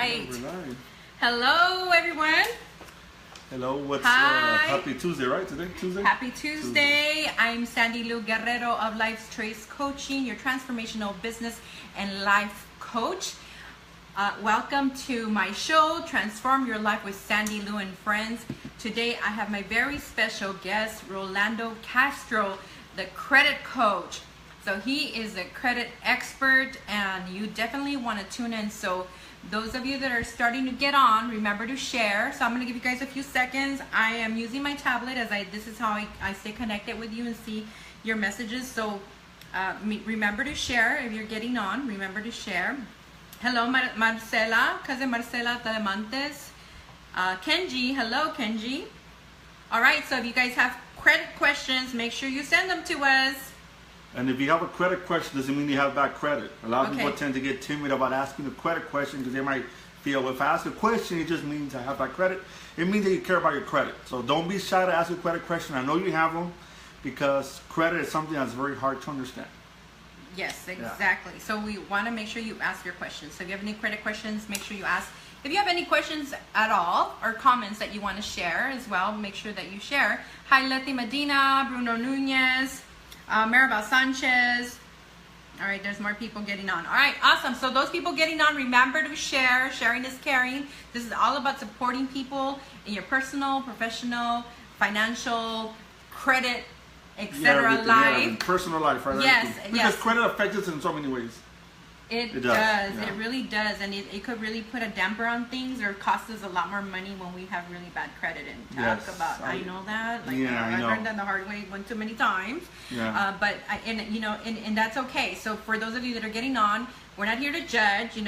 right. Hello, everyone. Hello. What's Happy Tuesday, right? Today, Tuesday? Happy Tuesday. I'm Sandylu Guerrero of Life's Trace Coaching, your transformational business and life coach. Welcome to my show, Transform Your Life with Sandylu and Friends. Today, I have my very special guest, Rolando Castro, the credit coach. So he is a credit expert, and you definitely want to tune in. So those of you that are starting to get on, remember to share. So I'm going to give you guys a few seconds. I am using my tablet as this is how I stay connected with you and see your messages. So remember to share. If you're getting on, remember to share. Hello, Marcela, cousin Marcela Telemantes. Kenji, hello, Kenji. All right, so if you guys have credit questions, make sure you send them to us. And if you have a credit question, doesn't mean you have bad credit. A lot of people tend to get timid about asking a credit question because they might feel, if I ask a question, it just means I have bad credit. It means that you care about your credit. So don't be shy to ask a credit question. I know you have them, because credit is something that's very hard to understand. Yes, exactly. Yeah. So we want to make sure you ask your questions. So if you have any credit questions, make sure you ask. If you have any questions at all or comments that you want to share as well, make sure that you share. Hi, Letty Medina, Bruno Nunez, Maribel Sanchez. All right, there's more people getting on. All right, awesome. So those people getting on, remember to share. Sharing is caring. This is all about supporting people in your personal, professional, financial, credit, etc. life. Personal life, right? Yes, because credit affects us in so many ways. It does. Yeah. It really does, and it could really put a damper on things, or cost us a lot more money when we have really bad credit. And talk about, I know that. Like, I learned that the hard way one too many times. Yeah. And that's okay. So for those of you that are getting on, we're not here to judge. We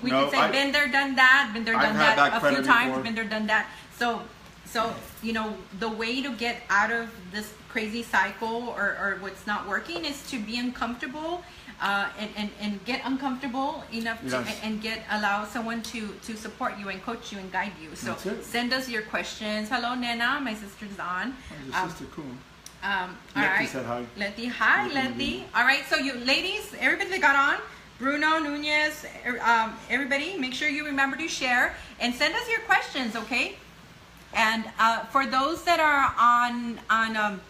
can say been there, done that, been there, done that a few times, been there, done that. So the way to get out of this crazy cycle or what's not working is to be uncomfortable. And get uncomfortable enough to allow someone to support you and coach you and guide you. So send us your questions. Hello, Nena, my sister's on. Oh, your sister, cool. All right. Said hi. Letty, hi, Letty. All right, so you ladies, everybody that got on, Bruno, Nunez, everybody, make sure you remember to share and send us your questions, okay? And for those that are on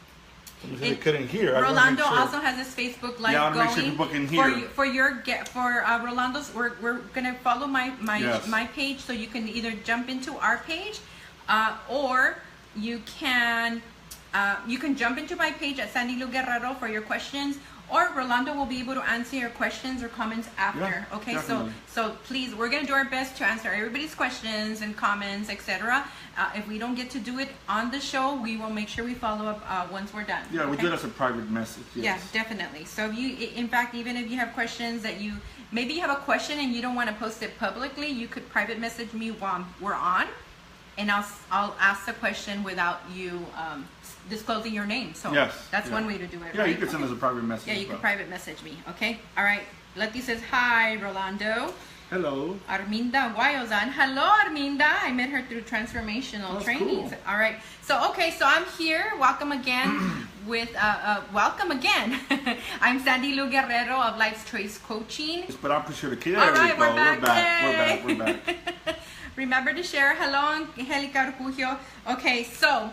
they couldn't hear. Rolando also has his Facebook Live going. Make sure people can hear. For Rolando's, we're gonna follow my page, so you can either jump into our page, or you can jump into my page at Sandylu Guerrero for your questions. Or Rolando will be able to answer your questions or comments after. Yeah, okay, definitely. so please, we're gonna do our best to answer everybody's questions and comments, etc. If we don't get to do it on the show, we will make sure we follow up once we're done. Yeah, we do it as a private message. Yes. Yeah, definitely. So in fact, even if you have questions that maybe you have a question and you don't want to post it publicly, you could private message me while we're on, and I'll ask the question without you disclosing your name. So that's one way to do it. Yeah, right? You can send us a private message. Yeah, you can private message me. Okay. All right. Letty says hi, Rolando. Hello. Arminda Guayozan. Hello, Arminda. I met her through transformational trainings. Cool. All right. So so I'm here. Welcome again welcome again. I'm Sandylu Guerrero of Life's Trace Coaching. But I appreciate it. All right, we're back. We're back. Remember to share. Hello, Angelica Arcugio. Okay, so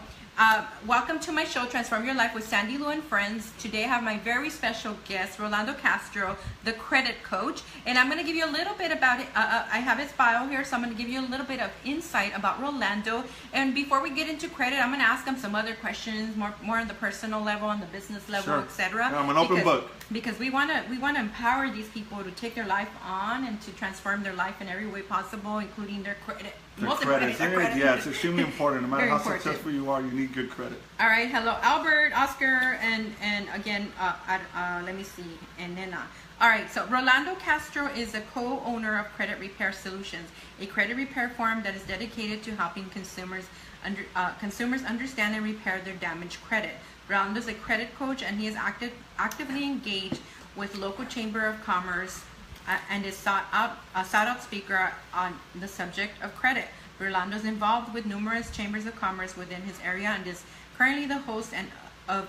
welcome to my show, Transform Your Life with Sandylu and Friends. Today I have my very special guest, Rolando Castro, the credit coach. And I'm going to give you a little bit about it. I have his bio here, so I'm going to give you a little bit of insight about Rolando. And before we get into credit, I'm going to ask him some other questions, more on the personal level, on the business level, etc. Yeah, I'm an open book. Because we want to empower these people to take their life on and to transform their life in every way possible, including their credit. Yeah, it's extremely important. No matter how successful you are, you need good credit. All right, hello, Albert, Oscar, and again, let me see, and Nena. All right, so Rolando Castro is a co-owner of Credit Repair Solutions, a credit repair firm that is dedicated to helping consumers understand and repair their damaged credit. Rolando is a credit coach, and he is actively engaged with local Chamber of Commerce and is sought out speaker on the subject of credit. Rolando is involved with numerous chambers of commerce within his area and is currently the host of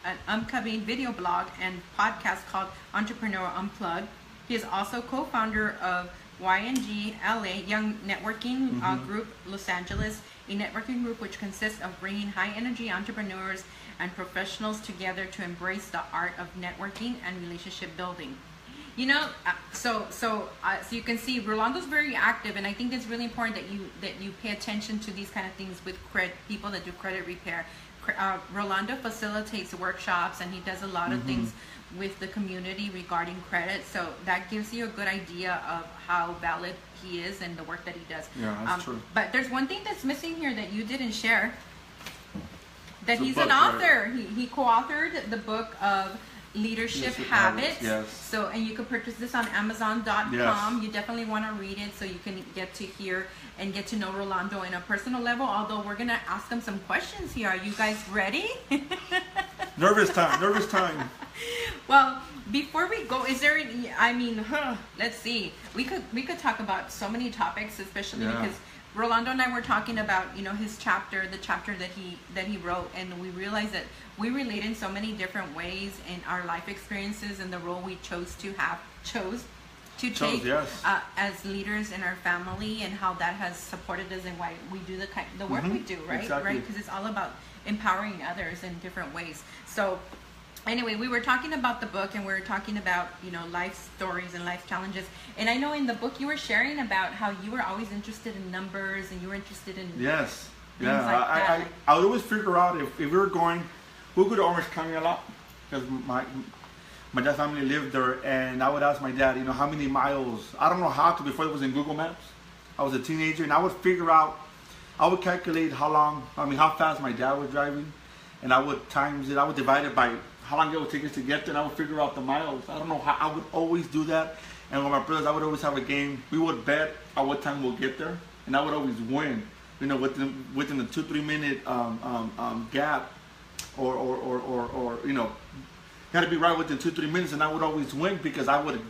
an upcoming video blog and podcast called Entrepreneur Unplugged. He is also co-founder of YNG LA, Young Networking Group, Los Angeles, a networking group which consists of bringing high energy entrepreneurs and professionals together to embrace the art of networking and relationship building. You know, so you can see Rolando's very active, and I think it's really important that you pay attention to these kind of things with people that do credit repair. Rolando facilitates workshops, and he does a lot of things with the community regarding credit. So that gives you a good idea of how valid he is and the work that he does. Yeah, that's true. But there's one thing that's missing here that you didn't share. That he's book, an author. Right? He co-authored the book of Leadership Habits. Yes. So, and you can purchase this on Amazon.com. Yes. You definitely want to read it so you can get to hear and get to know Rolando in a personal level. Although we're gonna ask him some questions here. Are you guys ready? Nervous time. Nervous time. Well, before we go, is there any? I mean, let's see. We could talk about so many topics, especially because Rolando and I were talking about, you know, his chapter, the chapter that he wrote, and we realized that we relate in so many different ways in our life experiences and the role we chose to take as leaders in our family, and how that has supported us and why we do the work we do, right? Exactly. Right? Because it's all about empowering others in different ways. So anyway, we were talking about the book, and we were talking about, you know, life stories and life challenges. And I know in the book you were sharing about how you were always interested in numbers, and you were interested in yes, things like that. I would always figure out if we were going, we'll go to Orange County a lot because my dad's family lived there, and I would ask my dad, you know, how many miles. I don't know how to, before it was in Google Maps. I was a teenager, and I would figure out, I would calculate how fast my dad was driving, and I would times it. I would divide it by how long it would take us to get there, and I would figure out the miles. I don't know how. I would always do that. And with my brothers, I would always have a game. We would bet at what time we'll get there, and I would always win. You know, within the 2-3 minute gap, or you know, got to be right within 2-3 minutes, and I would always win because I would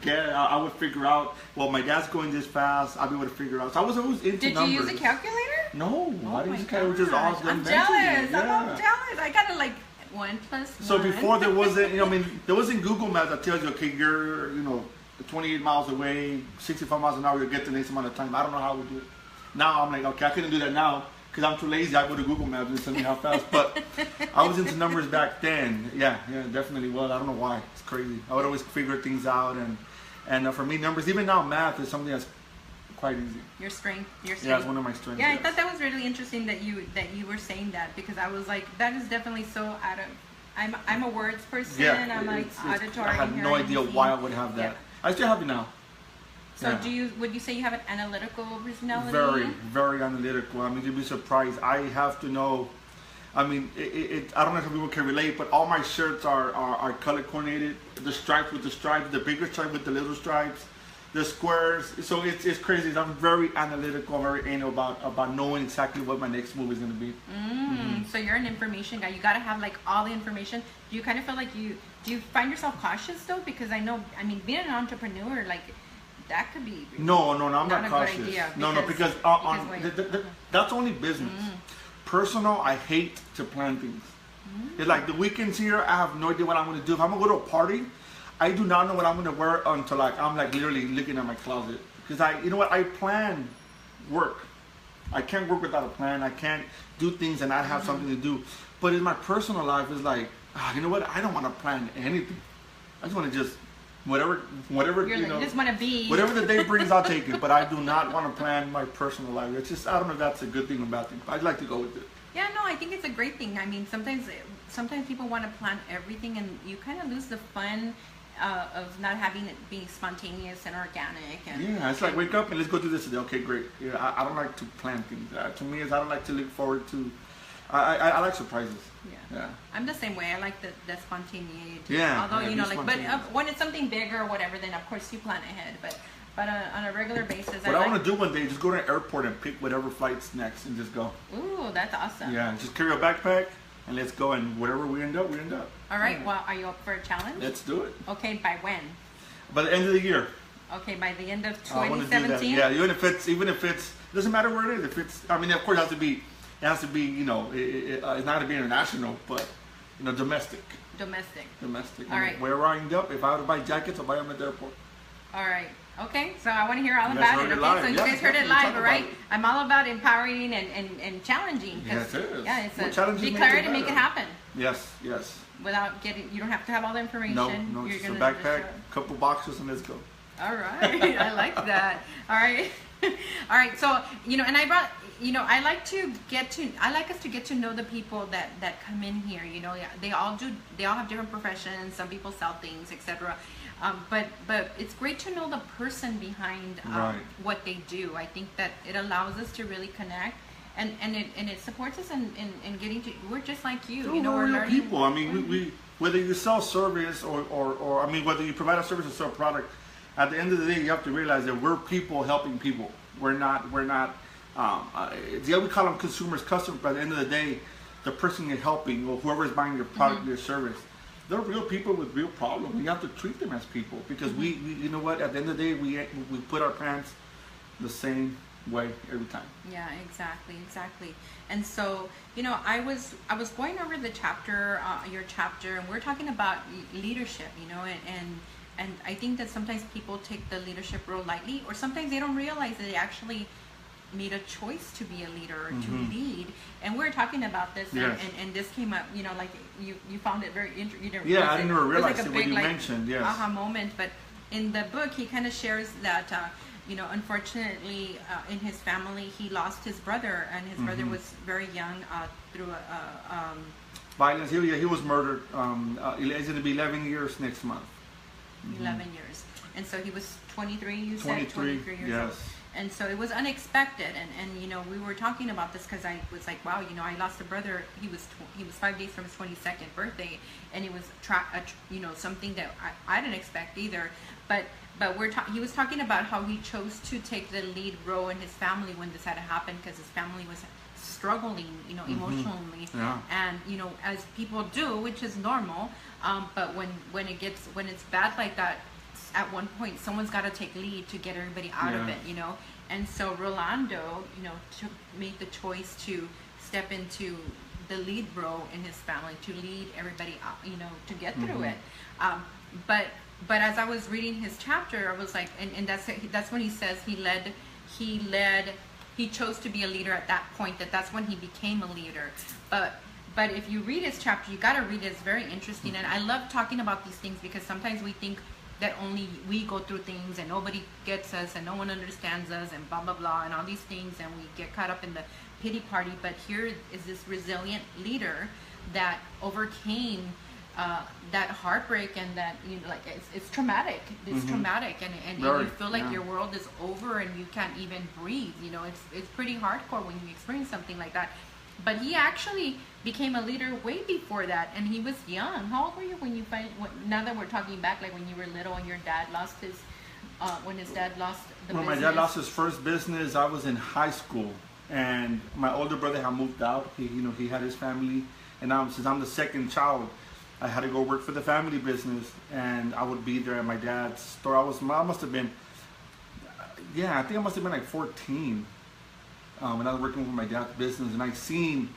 figure out. Well, my dad's going this fast. I'll be able to figure out. So I was always into numbers. Did you use a calculator? No, I didn't use a calculator. Just all I'm jealous. I'm jealous. I gotta like 1 + 1. So before there wasn't, you know, I mean, there wasn't Google Maps that tells you, okay, you're, you know, 28 miles away, 65 miles an hour, you'll get the next amount of time. I don't know how we do it. Now I'm like, okay, I couldn't do that now because I'm too lazy. I go to Google Maps and tell me how fast. But I was into numbers back then. Yeah, definitely was. I don't know why. It's crazy. I would always figure things out, and for me, numbers, even now, math is something that's quite easy. Your strength. Yeah, it's one of my strengths. Yeah, I thought that was really interesting that you were saying that, because I was like, that is definitely so out of. I'm a words person. Yeah, I'm like auditory. I had no idea why I would have that. Yeah. I still have it now. So would you say you have an analytical personality? Very, very analytical. I mean, you'd be surprised. I have to know. I mean, I don't know if people can relate, but all my shirts are color coordinated. The stripes with the stripes, the bigger stripe with the little stripes, the squares. So it's crazy. I'm very analytical, very anal about knowing exactly what my next move is going to be. So you're an information guy. You got to have like all the information. Do you kind of feel like do you find yourself cautious though? Because I know, I mean, being an entrepreneur, like, that could be no, I'm not cautious. Because that's only business. Personal, I hate to plan things. It's like the weekends here, I have no idea what I'm going to do. If I'm going to go to a party, I do not know what I'm going to wear until like I'm like literally looking at my closet. Because you know what, I plan work. I can't work without a plan. I can't do things and not have something to do. But in my personal life, it's like, you know what, I don't want to plan anything. I just want to just whatever you know, just want to be. Whatever the day brings, I'll take it. But I do not want to plan my personal life. It's just, I don't know if that's a good thing or bad thing. I'd like to go with it. Yeah, no, I think it's a great thing. I mean, sometimes people want to plan everything, and you kind of lose the fun of not having it being spontaneous and organic. And it's like, wake up and let's go do this today. Okay, great. Yeah, I don't like to plan things. To me, I don't like to look forward to. I like surprises. Yeah. I'm the same way. I like the spontaneity. Yeah. Although, you know, like, but when it's something bigger or whatever, then of course you plan ahead. But on a regular basis, what I want to do one day is just go to an airport and pick whatever flight's next and just go. Ooh, that's awesome. Yeah, just carry a backpack and let's go, and wherever we end up, we end up. All right. Well, are you up for a challenge? Let's do it. Okay. By when? By the end of the year. Okay, by the end of 2017. Yeah, even if it's doesn't matter where it is. If it's, I mean, of course, it has to be, you know, it's not going to be international, but, you know, domestic. Domestic. All right. Wherever I end up, if I were to buy jackets, I'll buy them at the airport. All right. Okay, so I want to hear all You about guys it. heard it Okay, live. so you Yeah, guys heard it definitely talk live, about right? it. I'm all about empowering and challenging. Yes, it is. Yeah, it's Well, a challenges make declare it it and make it better. happen Yes, yes. without getting. You don't have to have all the information. No, You're just a gonna backpack, just couple boxes, and let's go. all right, I like that. All right, all right. So and I brought. I like us to get to know the people that come in here. They all have different professions. Some people sell things, etc. But it's great to know the person behind what they do. I think that it allows us to really connect, and it supports us in getting to. We're just like you. We're real learning. people. I mean, we whether you sell service or I mean, whether you provide a service or sell a product, at the end of the day, you have to realize that we're people helping people. We're not. We call them consumers, customers. But at the end of the day, the person you're helping or whoever is buying your product or your service, they're real people with real problems. You have to treat them as people because we you know what? At the end of the day, we put our pants the same way every time. Yeah, exactly. And so I was going over the chapter, your chapter, and we're talking about leadership. And I think that sometimes people take the leadership role lightly, or sometimes they don't realize that they actually made a choice to be a leader or to lead. And we were talking about this, and this came up. Like you found it very interesting. Yeah, I didn't realize it when you mentioned. Yes. Aha moment. But in the book, he kind of shares that unfortunately, in his family, he lost his brother, and his brother was very young through violence. He was murdered. It's going to be 11 years next month. 11 years. And so he was 23, you said? 23 years old. And so it was unexpected. And we were talking about this because I was like, wow, I lost a brother. He was 5 days from his 22nd birthday. And it was, something that I didn't expect either. But he was talking about how he chose to take the lead role in his family when this had happened because his family was struggling, emotionally. Yeah. And, as people do, which is normal. But when it's bad like that, at one point someone's got to take lead to get everybody out of it, And so Rolando, made the choice to step into the lead role in his family to lead everybody out, to get through it. But as I was reading his chapter, I was like, and that's when he says he chose to be a leader at that point. That's when he became a leader. But if you read his chapter, you got to read it. It's very interesting. And I love talking about these things because sometimes we think that only we go through things and nobody gets us and no one understands us and blah, blah, blah, and all these things. And we get caught up in the pity party. But here is this resilient leader that overcame that heartbreak and that, it's traumatic. It's traumatic. And you feel like your world is over and you can't even breathe. It's pretty hardcore when you experience something like that. But he actually became a leader way before that, and he was young. How old were you when now that we're talking back, like when you were little and your dad lost his, when his dad lost the business? When my dad lost his first business, I was in high school, and my older brother had moved out. He had his family, and since I'm the second child, I had to go work for the family business, and I would be there at my dad's store. I must have been like 14. When I was working with my dad's business, and I seen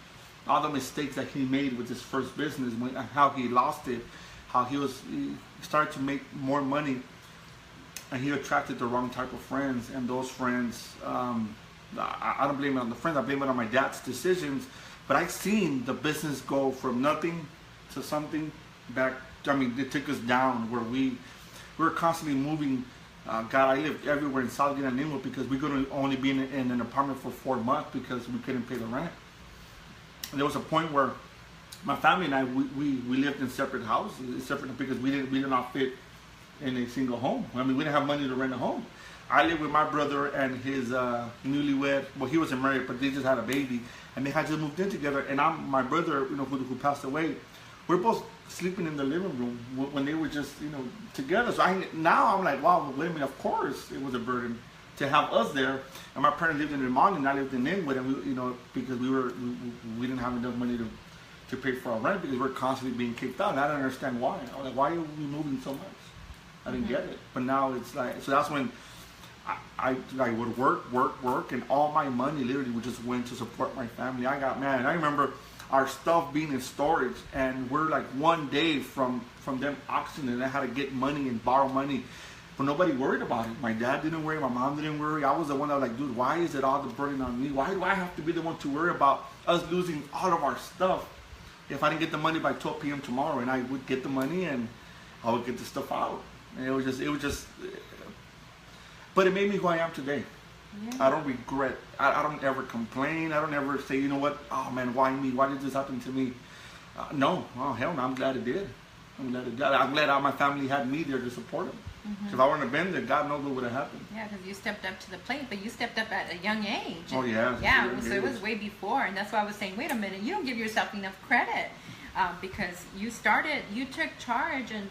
all the mistakes that he made with his first business, how he lost it, how he started to make more money, and he attracted the wrong type of friends, and those friends, I don't blame it on the friends, I blame it on my dad's decisions, but I seen the business go from nothing to something back. I mean, it took us down where we were constantly moving. I lived everywhere in Southgate and Inwood because we could only be in an apartment for 4 months because we couldn't pay the rent. And there was a point where my family and I, we lived in separate houses, because we did not fit in a single home. I mean, we didn't have money to rent a home. I lived with my brother and his newlywed. Well, he wasn't married, but they just had a baby, and they had just moved in together. And my brother, who passed away, we're both sleeping in the living room when they were just, together. So now I'm like, wow, of course it was a burden to have us there. And my parents lived in Vermont and I lived in Inwood, and because we didn't have enough money to pay for our rent because we're constantly being kicked out. And I don't understand why. I was like, why are we moving so much? I didn't get it. But now it's like, so that's when I would work, and all my money literally would just went to support my family. I remember our stuff being in storage, and we're like one day from them auctioning, and I had to get money and borrow money. But nobody worried about it. My dad didn't worry. My mom didn't worry. I was the one that was like, dude, why is it all the burden on me? Why do I have to be the one to worry about us losing all of our stuff? If I didn't get the money by 12 p.m. tomorrow, and I would get the money and I would get the stuff out. And it was just, but it made me who I am today. Yeah. I don't regret. I don't ever complain. I don't ever say, you know what? Oh man, why me? Why did this happen to me? No. Oh hell no. I'm glad it did. I'm glad all my family had me there to support them. Mm-hmm. If I wouldn't have been there, God knows what would have happened. Yeah, because you stepped up to the plate, but you stepped up at a young age. Oh yeah. Yeah, so it was way before, and that's why I was saying, wait a minute, you don't give yourself enough credit because you took charge, and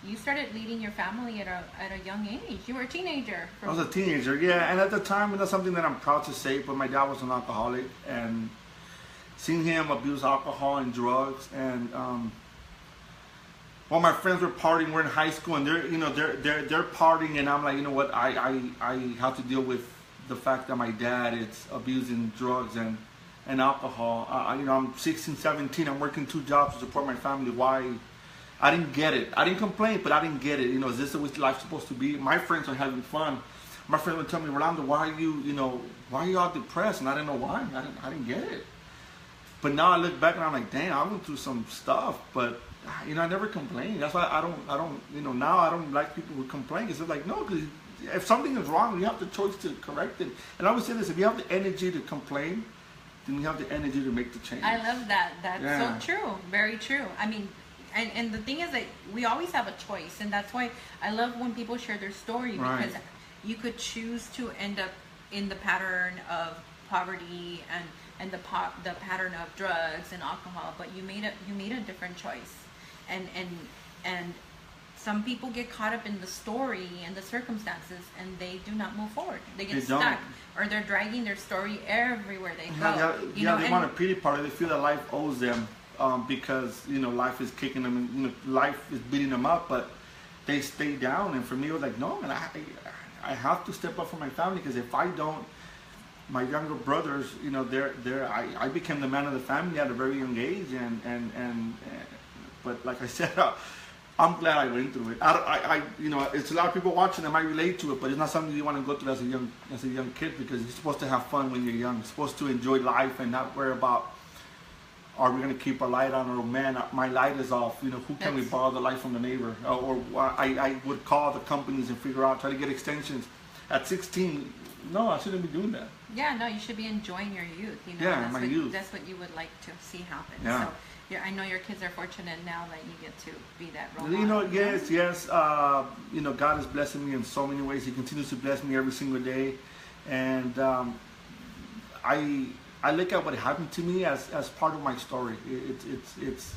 you started leading your family at a young age. You were a teenager. I was a teenager, yeah, and at the time, and that's something that I'm proud to say, but my dad was an alcoholic, and seeing him abuse alcohol and drugs, and while my friends were partying, we're in high school, and they're partying, and I'm like, you know what, I have to deal with the fact that my dad is abusing drugs and alcohol. I'm 16, 17, I'm working 2 jobs to support my family. Why? I didn't get it. I didn't complain, but I didn't get it. Is this the way life's supposed to be? My friends are having fun. My friends would tell me, Rolando, why are you all depressed? And I didn't know why. I didn't get it. But now I look back and I'm like, dang, I went through some stuff, but I never complained. That's why I don't, now I don't like people who complain. It's like, no, because if something is wrong, you have the choice to correct it. And I always say this, if you have the energy to complain, then you have the energy to make the change. I love that. That's so true. Very true. I mean, and the thing is that we always have a choice, and that's why I love when people share their story, because you could choose to end up in the pattern of poverty and the pattern of drugs and alcohol, but you made a different choice. And some people get caught up in the story and the circumstances, and they do not move forward. They get stuck, or they're dragging their story everywhere they go. They want a pity party. They feel that life owes them because life is kicking them, and life is beating them up. But they stay down. And for me, it was like, no, man, I have to step up for my family, because if I don't, my younger brothers, I became the man of the family at a very young age, and but like I said, I'm glad I went through it. It's a lot of people watching that might relate to it, but it's not something you want to go through as a young kid, because you're supposed to have fun when you're young. You're supposed to enjoy life and not worry about, are we going to keep our light on, or man, my light is off. Who can we borrow the light from the neighbor? Or I would call the companies and figure out, try to get extensions. At 16, no, I shouldn't be doing that. Yeah, no, you should be enjoying your youth. Youth. That's what you would like to see happen. Yeah. So, I know your kids are fortunate now that you get to be that role model. Yes. God is blessing me in so many ways. He continues to bless me every single day, and I look at what happened to me as part of my story. It's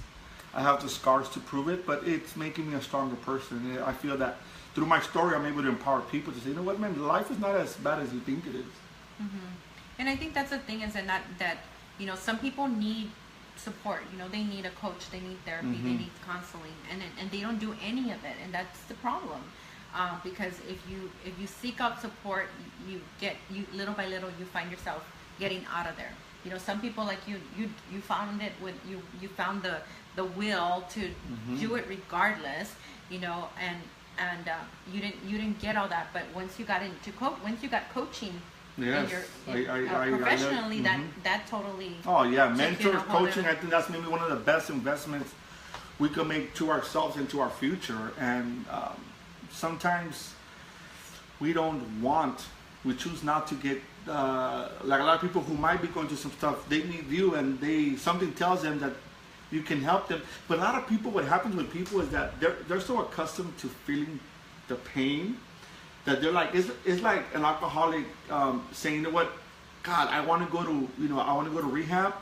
I have the scars to prove it, but it's making me a stronger person. I feel that through my story, I'm able to empower people to say, you know what, man, life is not as bad as you think it is. Mm-hmm. And I think that's the thing, is that some people need support. They need a coach, they need therapy, mm-hmm. they need counseling, and they don't do any of it, and that's the problem. Because if you seek out support, you little by little you find yourself getting out of there. Some people like you found it with you found the will to mm-hmm. do it regardless, and you didn't get all that, but once you got coaching. Yes, professionally, mm-hmm. that totally. Oh yeah, mentor coaching. I think that's maybe one of the best investments we can make to ourselves and to our future. And sometimes we we choose not to get like a lot of people who might be going through some stuff. They need you, and something tells them that you can help them. But a lot of people, what happens with people is that they're so accustomed to feeling the pain, that they're like, it's like an alcoholic saying, you know what, God, I want to go to rehab,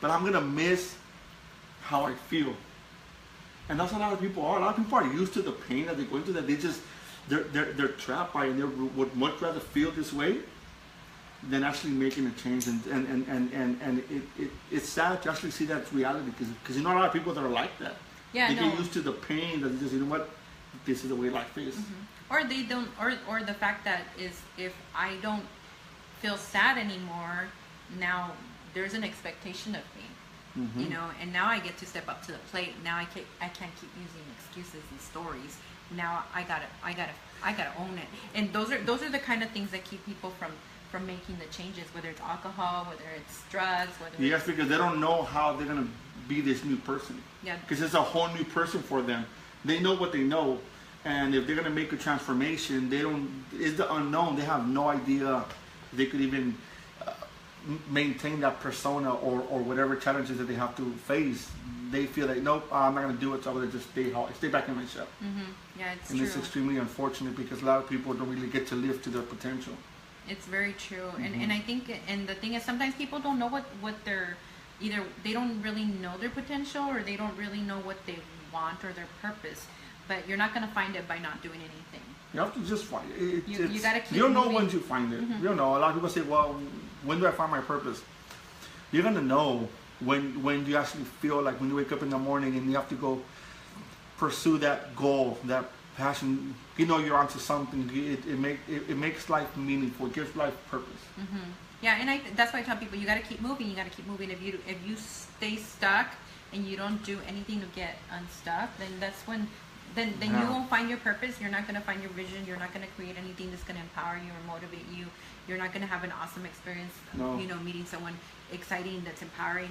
but I'm gonna miss how I feel. And that's what a lot of people are. A lot of people are used to the pain that they're going through, that they're trapped by it, and they would much rather feel this way than actually making a change. And it's sad to actually see that reality, because a lot of people that are like that. Yeah, they get used to the pain, that they just, you know what, this is the way life is. Mm-hmm. Or they don't, or the fact that is, if I don't feel sad anymore, now there's an expectation of me, mm-hmm. And now I get to step up to the plate. Now I can't keep using excuses and stories now I gotta own it. And those are the kind of things that keep people from making the changes, whether it's alcohol, whether it's drugs, whether yes, because they don't know how they're gonna be this new person. Yeah. Because it's a whole new person for them. They know what they know, and if they're gonna make a transformation, it's the unknown. They have no idea if they could even maintain that persona or whatever challenges that they have to face. They feel like, nope, I'm not gonna do it, so I'm gonna just stay back in my shell. Yeah, it's and true. it's extremely unfortunate because a lot of people don't really get to live to their potential. It's very true. And I think, and the thing is, sometimes people don't know what they're, either they don't really know their potential, or they don't really know what they want or their purpose. But you're not going to find it by not doing anything. You have to just find it. You got to keep You'll know moving. once you find it. You'll know. A lot of people say, well, when do I find my purpose? You're going to know when you actually feel like when you wake up in the morning and you have to go pursue that goal, that passion. You know you're onto something. It makes life meaningful. It gives life purpose. Yeah, and that's why I tell people, you got to keep moving. You got to keep moving. If you stay stuck and you don't do anything to get unstuck, then that's when then you won't find your purpose. You're not going to find your vision. You're not going to create anything that's going to empower you or motivate you. You're not going to have an awesome experience. No. Meeting someone exciting that's empowering.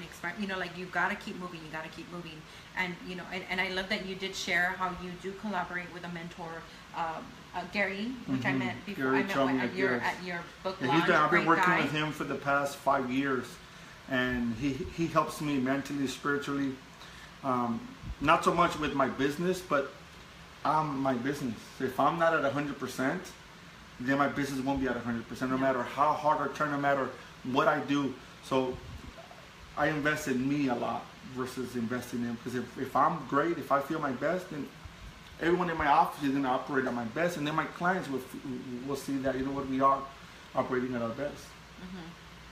Like you got to keep moving. You got to keep moving. And and I love that you did share how you do collaborate with a mentor, Gary, which I met before. Gary I met at your book launch. I've been working guy. with him for the past 5 years, and he helps me mentally, spiritually. Not so much with my business, but I'm my business. If I'm not at 100%, then my business won't be at 100%. No matter how hard I try, no matter what I do. So I invest in me a lot versus investing in him. Because if I'm great, if I feel my best, then everyone in my office is going to operate at my best, and then my clients will see that we are operating at our best.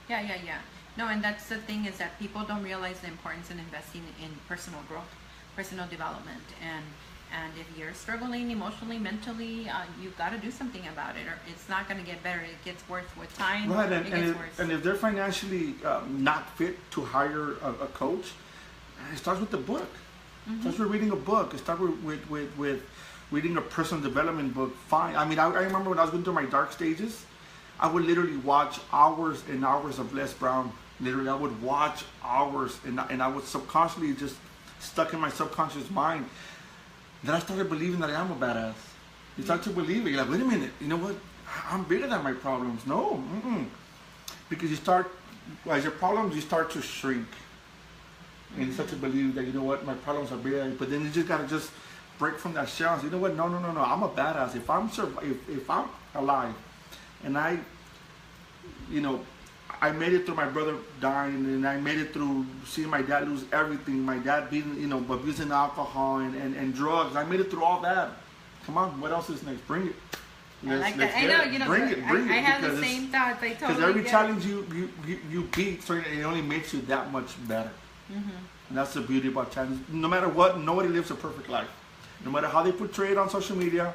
Yeah. No, and that's the thing, is that people don't realize the importance in investing in personal growth, personal development, and if you're struggling emotionally, mentally, you've got to do something about it, or it's not going to get better. It gets worse with time. Right, and if they're financially not fit to hire a coach, it starts with the book. It starts with reading a book. It starts with reading a personal development book. Fine. I mean, I remember when I was going through my dark stages, I would literally watch hours and hours of Les Brown. Literally, I would watch hours, and I would subconsciously just stuck in my subconscious mind. Then I started believing that I am a badass. You start to believe it. You're like, wait a minute. You know what? I'm bigger than my problems. No. Because as your problems, you start to shrink. And you start to believe that, you know what, my problems are bigger. But then you just got to just break from that shell and say, you know what, no. I'm a badass. If I'm alive, and I made it through my brother dying, and I made it through seeing my dad lose everything, my dad being, abusing alcohol and drugs. I made it through all that. Come on, what else is next? Bring it. I like that. I know, bring it. I have the same thoughts. I totally because every challenge you beat, so it only makes you that much better. And that's the beauty about challenge. No matter what, nobody lives a perfect life. No matter how they portray it on social media,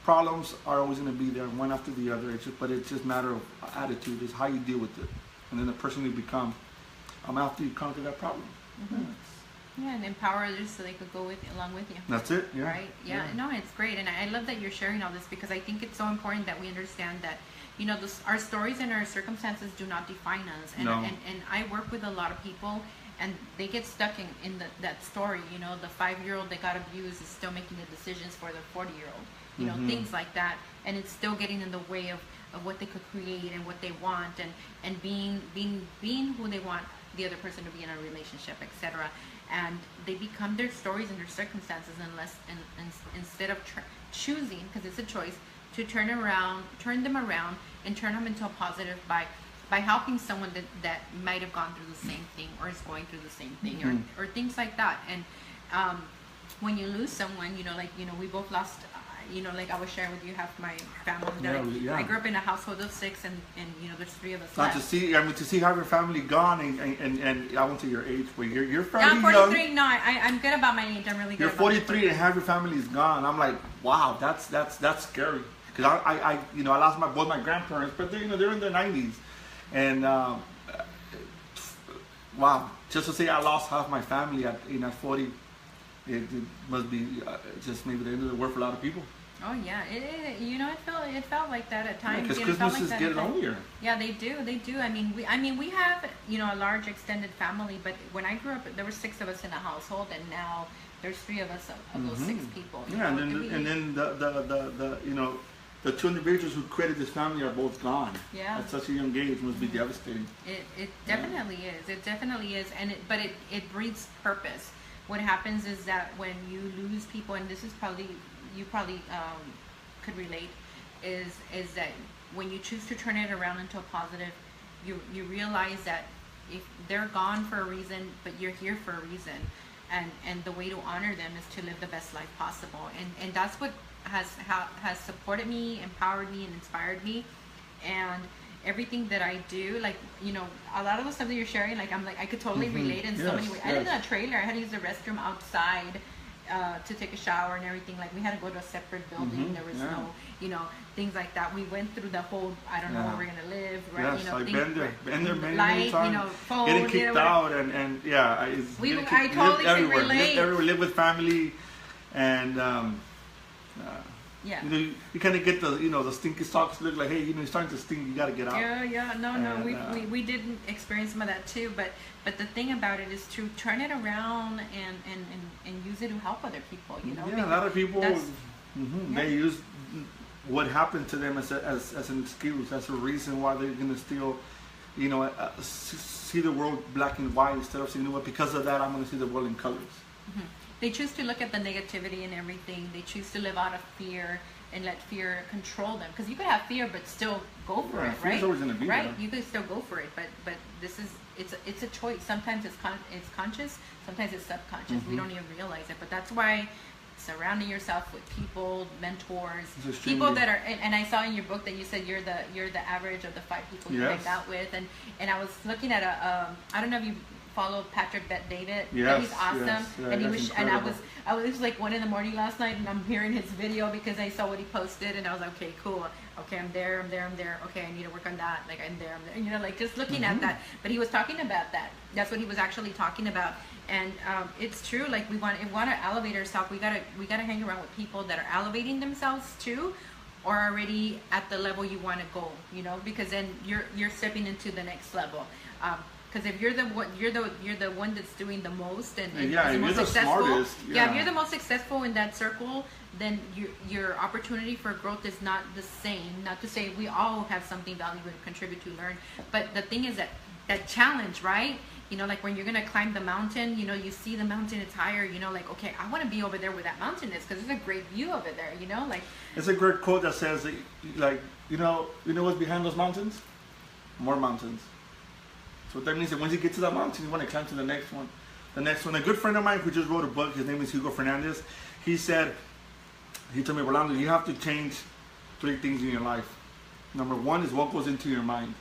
problems are always going to be there, one after the other. But it's just a matter of attitude. It's how you deal with it, and then the person you become after you conquer that problem. Yeah, and empower others so they could go along with you. That's it. Yeah. Right. Yeah. No, it's great, and I love that you're sharing all this, because I think it's so important that we understand that our stories and our circumstances do not define us. And and I work with a lot of people, and they get stuck in that story. The 5-year-old that got abused is still making the decisions for the 40-year-old. Things like that, and it's still getting in the way of what they could create and what they want, and being who they want the other person to be in a relationship, etc. And they become their stories and their circumstances, instead of choosing, because it's a choice, to turn them around and turn them into a positive by helping someone that might have gone through the same thing, or is going through the same thing, or things like that. And when you lose someone, we both lost. Like I was sharing with you, half my family. I grew up in a household of 6, and there's 3 of us left. To see how your family gone, and I won't say your age, but you're fairly young. I'm 43. No, I'm good about my age. I'm really good. You're 43 and half your family is gone. I'm like, wow, that's scary. Because I lost both my grandparents, but they're in their 90s, and wow, just to say I lost half my family at 40. it must be just maybe the end of the world for a lot of people. Oh yeah, it felt like that at times. Because Christmas Christmas is getting lonelier. Yeah, they do. I mean, we have a large extended family, but when I grew up, there were 6 of us in a household, and now there's 3 of us of those 6 people. Yeah, and then the 2 individuals who created this family are both gone. Yeah. At such a young age must be devastating. It definitely is. It definitely is, but it breeds purpose. What happens is that when you lose people, and this is probably you could relate, is that when you choose to turn it around into a positive, you realize that if they're gone for a reason, but you're here for a reason, and the way to honor them is to live the best life possible, and that's what has supported me, empowered me, and inspired me. And everything that I do, like, a lot of the stuff that you're sharing, like, I could totally relate in so many ways. I lived in a trailer. I had to use the restroom outside to take a shower and everything. Like, we had to go to a separate building. There was no, things like that. We went through the whole, I don't know where we're gonna live, right? Yes, I've been there many light, times. Phone, getting kicked out, and yeah, I totally can relate. Live with family, and yeah. You kind of get the stinky socks look like, hey, you're starting to stink. You got to get out. Yeah. No. We didn't experience some of that too, but the thing about it is to turn it around and use it to help other people. Yeah, a lot of people they use what happened to them as an excuse, as a reason why they're gonna still, see the world black and white instead of saying, because of that, I'm gonna see the world in colors. They choose to look at the negativity and everything. They choose to live out of fear and let fear control them. Because you could have fear, but still go for it, right? Fear's always gonna be right. there. You could still go for it, but it's a choice. Sometimes it's conscious. Sometimes it's subconscious. We don't even realize it. But that's why surrounding yourself with people, mentors, people that are. And I saw in your book that you said you're the average of the 5 people you hang out with. And I was looking at I don't know if you follow Patrick Bet David. Yes, he's awesome. Yes, yeah, and he was incredible. and I was like 1 a.m. last night, and I'm hearing his video because I saw what he posted, and I was like, okay, cool. Okay, I'm there. Okay, I need to work on that. Like, I'm there. Like, just looking at that. But he was talking about that. That's what he was actually talking about. And it's true. Like, we want to elevate ourselves. We gotta hang around with people that are elevating themselves too, or already at the level you want to go. Because then you're stepping into the next level. Because if you're the one that's doing the most and the most successful, smartest, if you're the most successful in that circle, then your opportunity for growth is not the same. Not to say we all have something valuable to contribute to learn, but the thing is that challenge, right? Like when you're gonna climb the mountain, you see the mountain, it's higher. Like, okay, I want to be over there where that mountain is because there's a great view over there. Like it's a great quote that says that, like, what's behind those mountains? More mountains. So that means that once you get to that mountain, you want to climb to the next one. A good friend of mine who just wrote a book, his name is Hugo Fernandez. He told me, Rolando, you have to change 3 things in your life. Number 1 is what goes into your mind.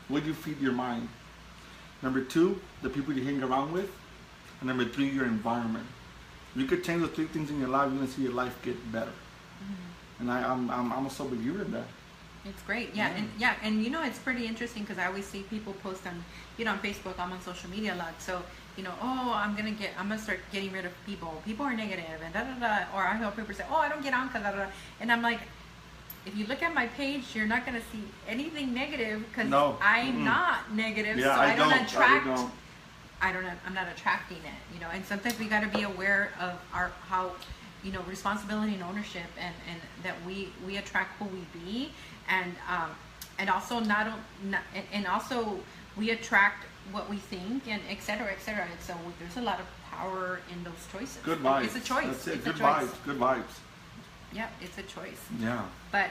What do you feed your mind? Number 2, the people you hang around with. And number 3, your environment. If you could change those 3 things in your life, you're going to see your life get better. And I'm a so believer in that. It's great, and it's pretty interesting because I always see people post on, on Facebook. I'm on social media a lot, so I'm gonna start getting rid of people. People are negative and da da da. Or I hear people say, I don't get on because da da da. And I'm like, if you look at my page, you're not gonna see anything negative because I'm not negative, so I don't attract. I'm not attracting it, And sometimes we got to be aware of how responsibility and ownership, and that we attract who we be. And also also we attract what we think, and et cetera, et cetera. And so there's a lot of power in those choices. Good vibes. It's a choice. That's it. It's Good a choice. vibes. Good vibes. Yeah, it's a choice. Yeah. But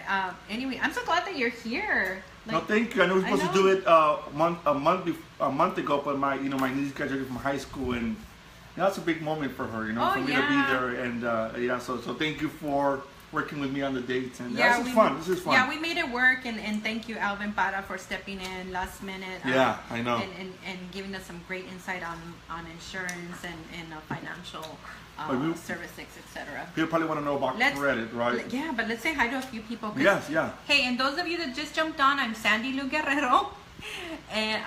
anyway, I'm so glad that you're here. No, thank you. I know we were supposed to do it a month ago, but my niece graduated from high school, and that's a big moment for her. For me to be there, and so thank you for working with me on the dates, and this is fun. This is fun. Yeah, we made it work, and thank you, Alvin Para, for stepping in last minute. I know. And giving us some great insight on insurance and financial services, etc. People probably want to know about credit, right? Yeah, but let's say hi to a few people. Yes, yeah. Hey, and those of you that just jumped on, I'm Sandylu Guerrero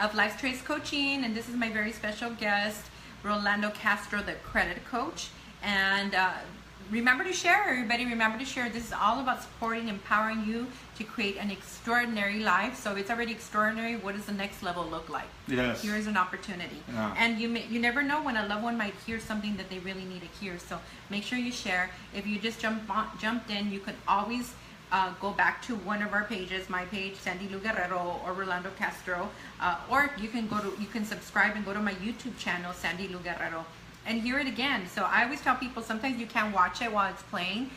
of Life Trades Coaching, and this is my very special guest, Rolando Castro, the credit coach. And remember to share, everybody. Remember to share. This is all about supporting, empowering you to create an extraordinary life. So if it's already extraordinary, what does the next level look like? Yes. Here is an opportunity. Yeah. And you never know when a loved one might hear something that they really need to hear. So make sure you share. If you just jumped in, you could always go back to one of our pages, my page, Sandylu Guerrero or Rolando Castro, or you can subscribe and go to my YouTube channel, Sandylu Guerrero, and hear it again. So I always tell people sometimes you can't watch it while it's playing,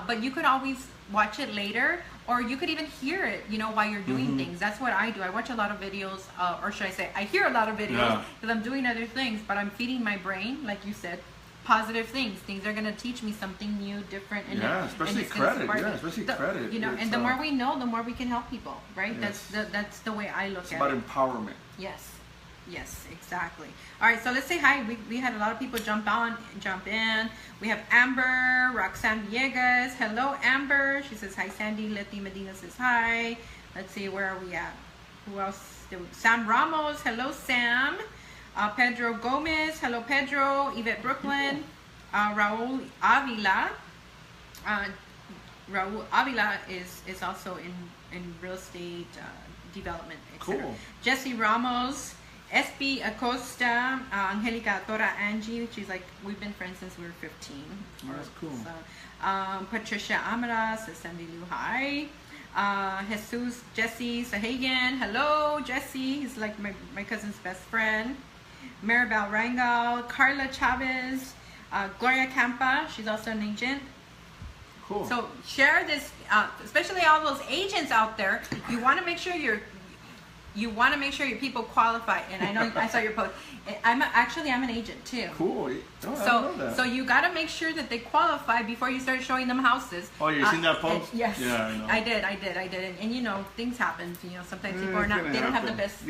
but you could always watch it later, or you could even hear it, while you're doing things. That's what I do. I watch a lot of videos, or should I say, I hear a lot of videos because I'm doing other things, but I'm feeding my brain, like you said, positive things. Things are going to teach me something new, different, and especially credit. Especially credit. And the more we know, the more we can help people, right? Yes. That's the way I look at it. It's about empowerment. Yes, exactly. All right, so let's say hi. We had a lot of people jump in. We have Amber, Roxanne Villegas. Hello, Amber. She says hi, Sandy. Letty Medina says hi. Let's see, where are we at? Who else? Sam Ramos. Hello, Sam. Pedro Gomez. Hello, Pedro. Yvette Brooklyn. Raul Avila. Raul Avila is also in real estate development, etc. Cool. Jesse Ramos. SB Acosta, Angelica Tora Angie, she's like, we've been friends since we were 15. That's cool. So, Patricia Amara says, Sandylu, hi. Jesus Jesse Sahagan, hello Jesse, he's like my cousin's best friend. Maribel Rangel, Carla Chavez, Gloria Campa, she's also an agent. Cool. So share this, especially all those agents out there. You want to make sure your people qualify. And I know I saw your post. I'm an agent too. Cool. Oh, so you got to make sure that they qualify before you start showing them houses. Oh, you seen that post? Yes. Yeah, I know. I did. And things happen. Sometimes people are not. They don't have the best.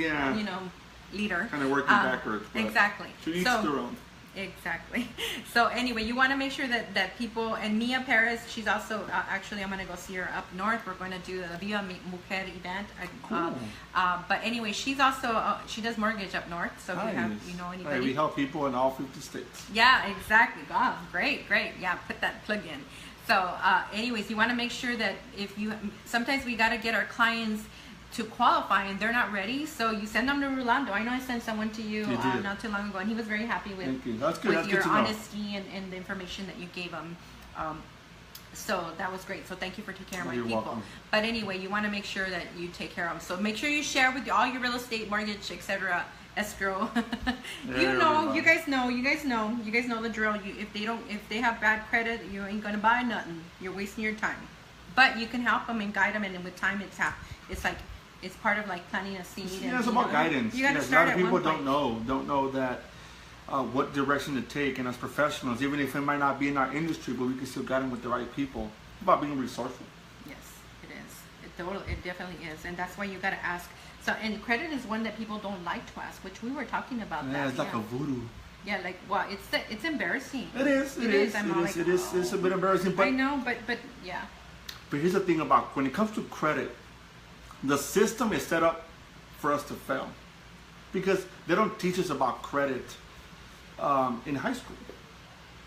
Leader. Kind of working backwards. Exactly. To each their own. Exactly. So anyway, you want to make sure that people, and Mia Perez, she's also, actually I'm going to go see her up north. We're going to do the Viva Mujer event. Cool. But anyway, she's also, she does mortgage up north. So if you have, anybody. We help people in all 50 states. Yeah, exactly. Wow, great. Yeah, put that plug in. So anyways, you want to make sure that sometimes we got to get our clients to qualify and they're not ready, so you send them to Rolando. I know I sent someone to you not too long ago, and he was very happy with your honesty and the information that you gave him. So that was great. So thank you for taking care of my people. Welcome. But anyway, you want to make sure that you take care of them. So make sure you share with all your real estate, mortgage, etc. escrow. You guys know the drill. If they have bad credit, you ain't gonna buy nothing. You're wasting your time. But you can help them and guide them, and with time, it's part of like planting a seed. Yeah, it's about guidance. You gotta start at one point. A lot of people don't know that what direction to take, and as professionals, even if it might not be in our industry, but we can still guide them with the right people. It's about being resourceful. Yes, it is. It definitely is, and that's why you gotta ask. So, and credit is one that people don't like to ask, which we were talking about. Yeah, it's like a voodoo. Yeah, it's embarrassing. It is. It's a bit embarrassing, but I know, but yeah. But here's the thing about when it comes to credit, the system is set up for us to fail because they don't teach us about credit in high school.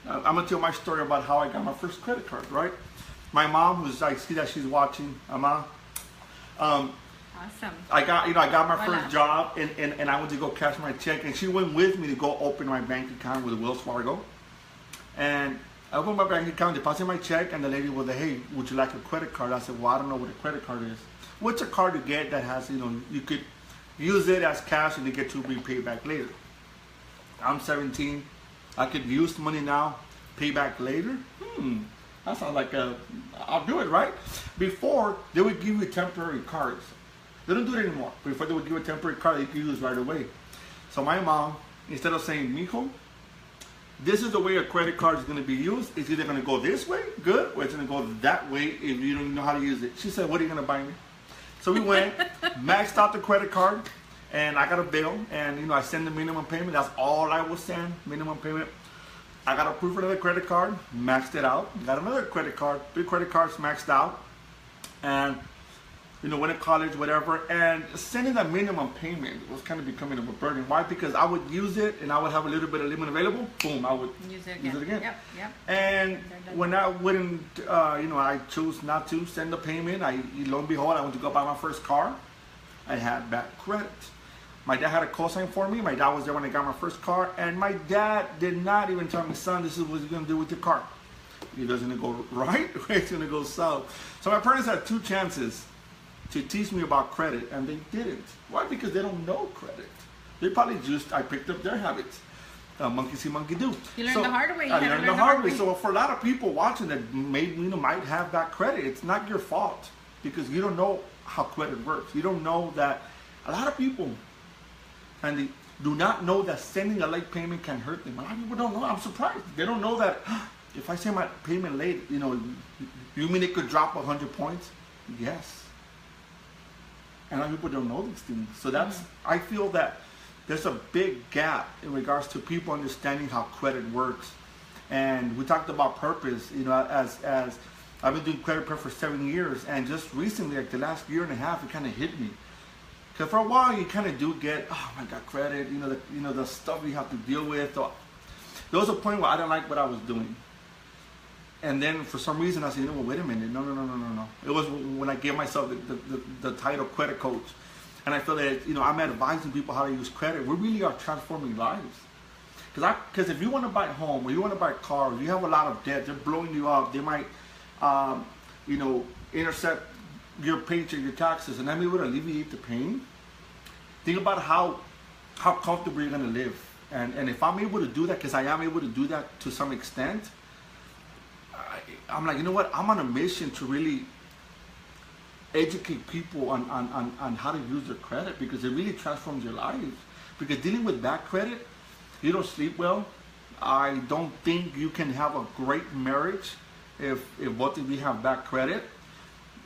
I'm gonna tell my story about how I got my first credit card. Right, my mom was. I see that she's watching. Ama. Awesome. I got my first job, and I went to go cash my check, and she went with me to go open my bank account with Wells Fargo, and I opened my bank account, deposited my check, and the lady was like, "Hey, would you like a credit card?" I said, "Well, I don't know what a credit card is." What's a card you get that has, you could use it as cash and you get to be paid back later? I'm 17. I could use money now, pay back later? That sounds like I'll do it, right? Before, they would give you temporary cards. They don't do it anymore. Before, they would give you a temporary card that you could use right away. So my mom, instead of saying, "Mijo, this is the way a credit card is going to be used. It's either going to go this way, good, or it's going to go that way if you don't know how to use it." She said, "What are you going to buy me?" So we went, maxed out the credit card, and I got a bill, and I send the minimum payment. That's all I was send, minimum payment. I got approved for another credit card, maxed it out. Got another credit card, 3 credit cards maxed out, and went to college, whatever, and sending that minimum payment was kind of becoming a burden. Why? Because I would use it and I would have a little bit of limit available. Boom, I would use it again. Yep. And when I wouldn't, I chose not to send the payment. Lo and behold, I went to go buy my first car. I had bad credit. My dad had a cosign for me. My dad was there when I got my first car, and my dad did not even tell me, son, this is what you're gonna do with your car. Either it's gonna go right or it's gonna go south. So my parents had two chances to teach me about credit, and they didn't. Why? Because they don't know credit. They probably I picked up their habits. Monkey see, monkey do. You learned the hard way. I learned the hard way. So for a lot of people watching that might have bad credit, it's not your fault because you don't know how credit works. You don't know that a lot of people, and they do not know that sending a late payment can hurt them. A lot of people don't know. I'm surprised. They don't know that if I send my payment late, you mean it could drop 100 points? Yes. And a lot of people don't know these things. So I feel that there's a big gap in regards to people understanding how credit works. And we talked about purpose, as I've been doing credit prep for 7 years, and just recently, like the last year and a half, it kind of hit me. Because for a while, you kind of do get, oh my God, credit, the stuff you have to deal with. There was a point where I didn't like what I was doing. And then for some reason I said, wait a minute, no. It was when I gave myself the title credit coach. And I feel that, I'm advising people how to use credit. We really are transforming lives. Because if you want to buy a home, or you want to buy a car, or you have a lot of debt, they're blowing you up, they might, intercept your paycheck, your taxes, and I'm able to alleviate the pain. Think about how comfortable you're going to live. And if I'm able to do that, because I am able to do that to some extent, I'm like, you know what? I'm on a mission to really educate people on how to use their credit, because it really transforms your lives. Because dealing with bad credit, you don't sleep well. I don't think you can have a great marriage if both of you have bad credit.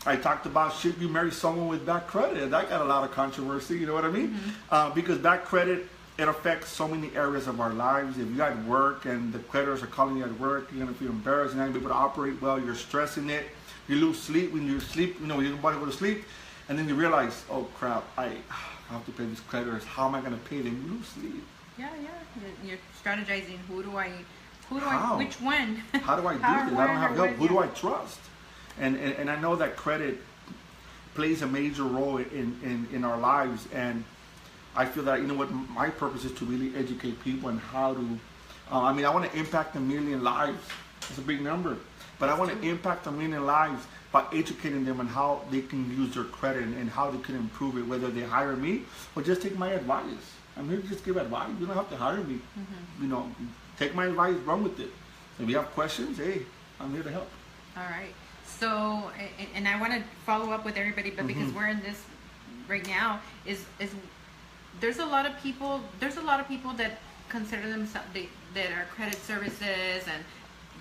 I talked about, should you marry someone with bad credit? That got a lot of controversy, you know what I mean? Mm-hmm. Because bad credit, it affects so many areas of our lives. If you're at work and the creditors are calling you at work, you're gonna feel embarrassed. You're not gonna be able to operate well. You're stressing it. You lose sleep when you sleep. You don't want to go to sleep, and then you realize, oh crap, I have to pay these creditors. How am I gonna pay them? You lose sleep. Yeah. You're strategizing. Which one? How do I do this? I don't have help. Who do I trust? And I know that credit plays a major role in our lives, and I feel that, my purpose is to really educate people on how to, I want to impact 1 million lives. That's a big number. But I want to impact 1 million lives by educating them on how they can use their credit and how they can improve it, whether they hire me or just take my advice. I'm here to just give advice. You don't have to hire me. Mm-hmm. Take my advice, run with it. If you have questions, hey, I'm here to help. All right. So, and I want to follow up with everybody, but because we're in this right now, is there's a lot of people that consider themselves that are credit services and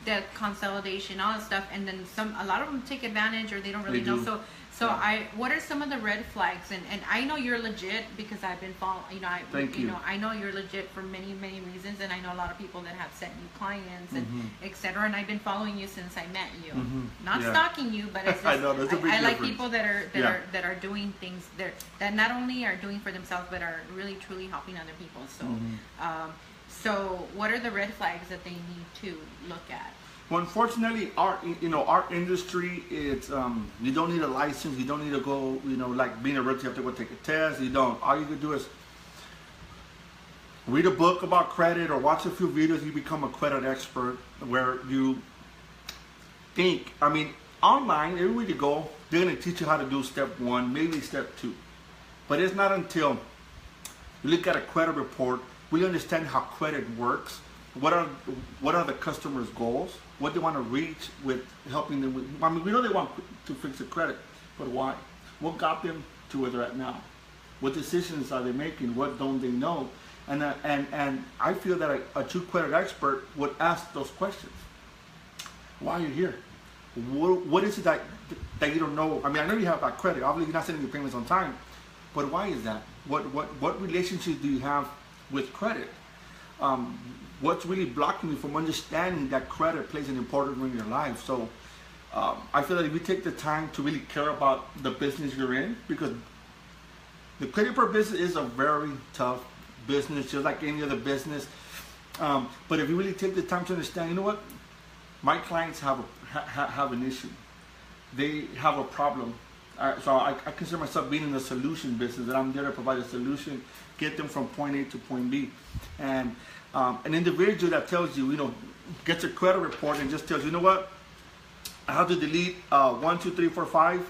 debt consolidation, all that stuff, and then a lot of them take advantage, or they don't really know. So what are some of the red flags? And I know you're legit because I've been following. I know you're legit for many reasons, and I know a lot of people that have sent you clients and etc. And I've been following you since I met you. Not stalking you, but it's just, I know there's a big difference. Like people that are doing things that not only are doing for themselves, but are really truly helping other people. So so what are the red flags that they need to look at? Well, unfortunately, our industry, it's you don't need a license. You don't need to go, like being a realtor, you have to go take a test. You don't. All you can do is read a book about credit or watch a few videos. You become a credit expert where you think. Online, everywhere you go, they're going to teach you how to do step 1, maybe step 2. But it's not until you look at a credit report, really understand how credit works. What are the customer's goals? What they want to reach with helping them with? We know they want to fix the credit, but why? What got them to where they're at now? What decisions are they making? What don't they know? And I feel that a true credit expert would ask those questions. Why are you here? What is it that you don't know? I know you have that credit. Obviously, you're not sending your payments on time, but why is that? What relationships do you have with credit? What's really blocking you from understanding that credit plays an important role in your life? So I feel like if you take the time to really care about the business you're in, because the credit report business is a very tough business, just like any other business. But if you really take the time to understand, you know what, my clients have an issue. They have a problem. So I consider myself being in the solution business, that I'm there to provide a solution, get them from point A to point B. And an individual that tells you, gets a credit report and just tells you, you know what, I have to delete 1, 2, 3, 4, 5. It's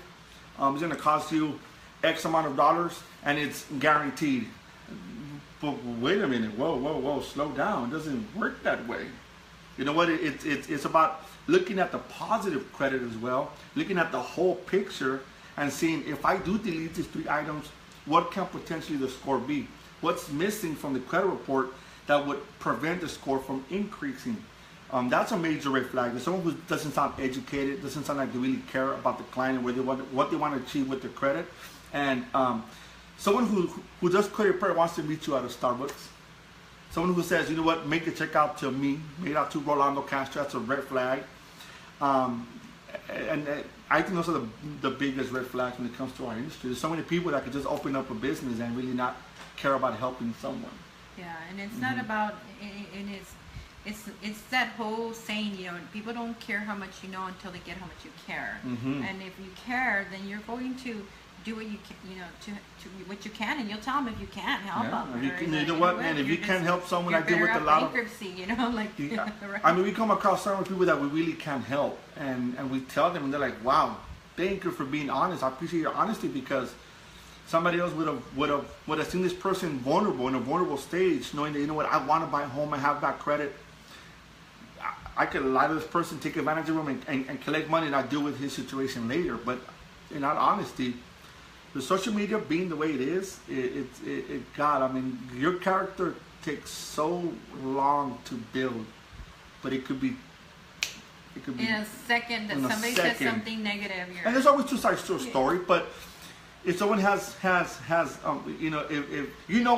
going to cost you X amount of dollars, and it's guaranteed. But wait a minute, whoa, slow down. It doesn't work that way. You know what? It's about looking at the positive credit as well, looking at the whole picture, and seeing if I do delete these 3 items, what can potentially the score be? What's missing from the credit report that would prevent the score from increasing? That's a major red flag. Someone who doesn't sound educated, doesn't sound like they really care about the client and what they want to achieve with their credit. And someone who does credit report wants to meet you at a Starbucks. Someone who says, you know what, make a check out to me, make it out to Rolando, Castro. That's a red flag. And I think those are the biggest red flags when it comes to our industry. There's so many people that could just open up a business and really not care about helping someone. Yeah, and it's not about, it's that whole saying, people don't care how much you know until they get how much you care. And if you care, then you're going to do what you can, what you can, and you'll tell them if you can't help them. You know what, man? If you can't help someone, I deal with a lot of bankruptcy. Right. I mean, we come across some people that we really can't help, and we tell them, and they're like, "Wow, thank you for being honest. I appreciate your honesty, because somebody else would have seen this person vulnerable in a vulnerable stage, knowing that, you know what, I want to buy a home, I have bad credit. I could lie to this person, take advantage of him, and collect money, and I'll deal with his situation later. But in all honesty, the social media being the way it is, God, I mean, your character takes so long to build, but it could be in a second that somebody says something negative. And there's always 2 sides to a story, but if someone has if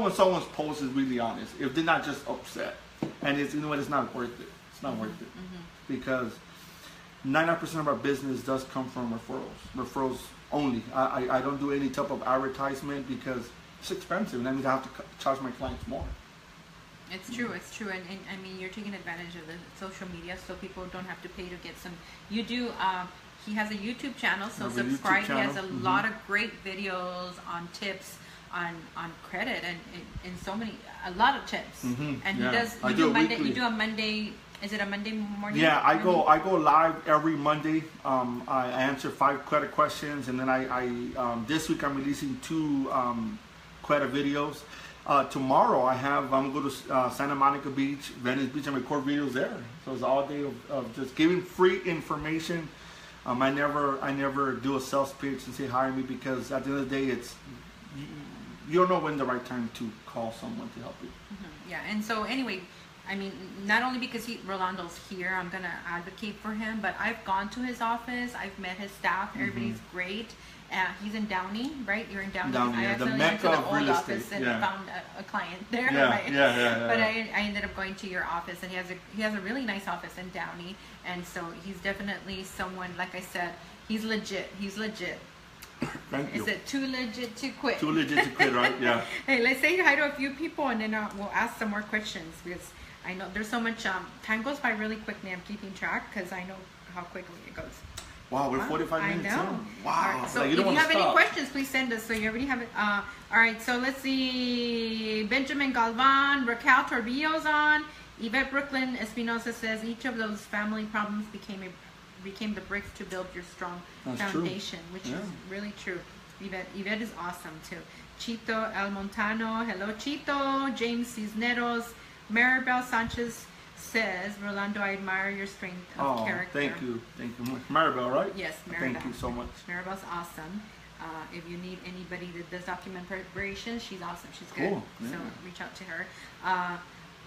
when someone's post is really honest, if they're not just upset, and it's, it's not worth it. It's not worth it, because 99% of our business does come from referrals only. I don't do any type of advertisement because it's expensive, and that means I have to charge my clients more. It's true, and I mean, you're taking advantage of the social media, so people don't have to pay to get some. You do. He has a YouTube channel, so subscribe. He has a lot of great videos on tips on credit and a lot of tips. And he does. You do Monday. You do a Monday. Is it a Monday morning? Yeah, I go live every Monday. I answer 5 credit questions, and then I this week I'm releasing 2 credit videos. Tomorrow I'm gonna go to Santa Monica Beach, Venice Beach, and record videos there. So it's all day of just giving free information. I never do a sales pitch and say hire me, because at the end of the day, it's you don't know when the right time to call someone to help you. Yeah, and so anyway, I mean, not only because Rolando's here, I'm gonna advocate for him, but I've gone to his office, I've met his staff, everybody's great. He's in Downey, right? You're in Downey. Downey, I accidentally went to the old office and found a client there. Right? But I ended up going to your office, and he has a really nice office in Downey, and so he's definitely someone, like I said, he's legit. Thank you. Is it too legit to quit? Too legit to quit, right? Yeah. Hey, let's say hi to a few people, and then we'll ask some more questions, because I know there's so much. Time goes by really quickly. I'm keeping track because I know how quickly it goes. Wow, we're 45 minutes in. Wow. Right, so if you have any questions, please send us. So you already have it. All right, so let's see. Benjamin Galvan, Raquel Torbillo's on. Yvette Brooklyn Espinosa says each of those family problems became the bricks to build your strong foundation, which is really true. Yvette is awesome too. Chito El Montano, hello Chito. James Cisneros, Maribel Sanchez says, Rolando, I admire your strength of character. Thank you. Maribel, right? Yes, Maribel. Thank you so much. Maribel's awesome. If you need anybody that does document preparation, she's awesome. She's good. Cool. Yeah. So reach out to her.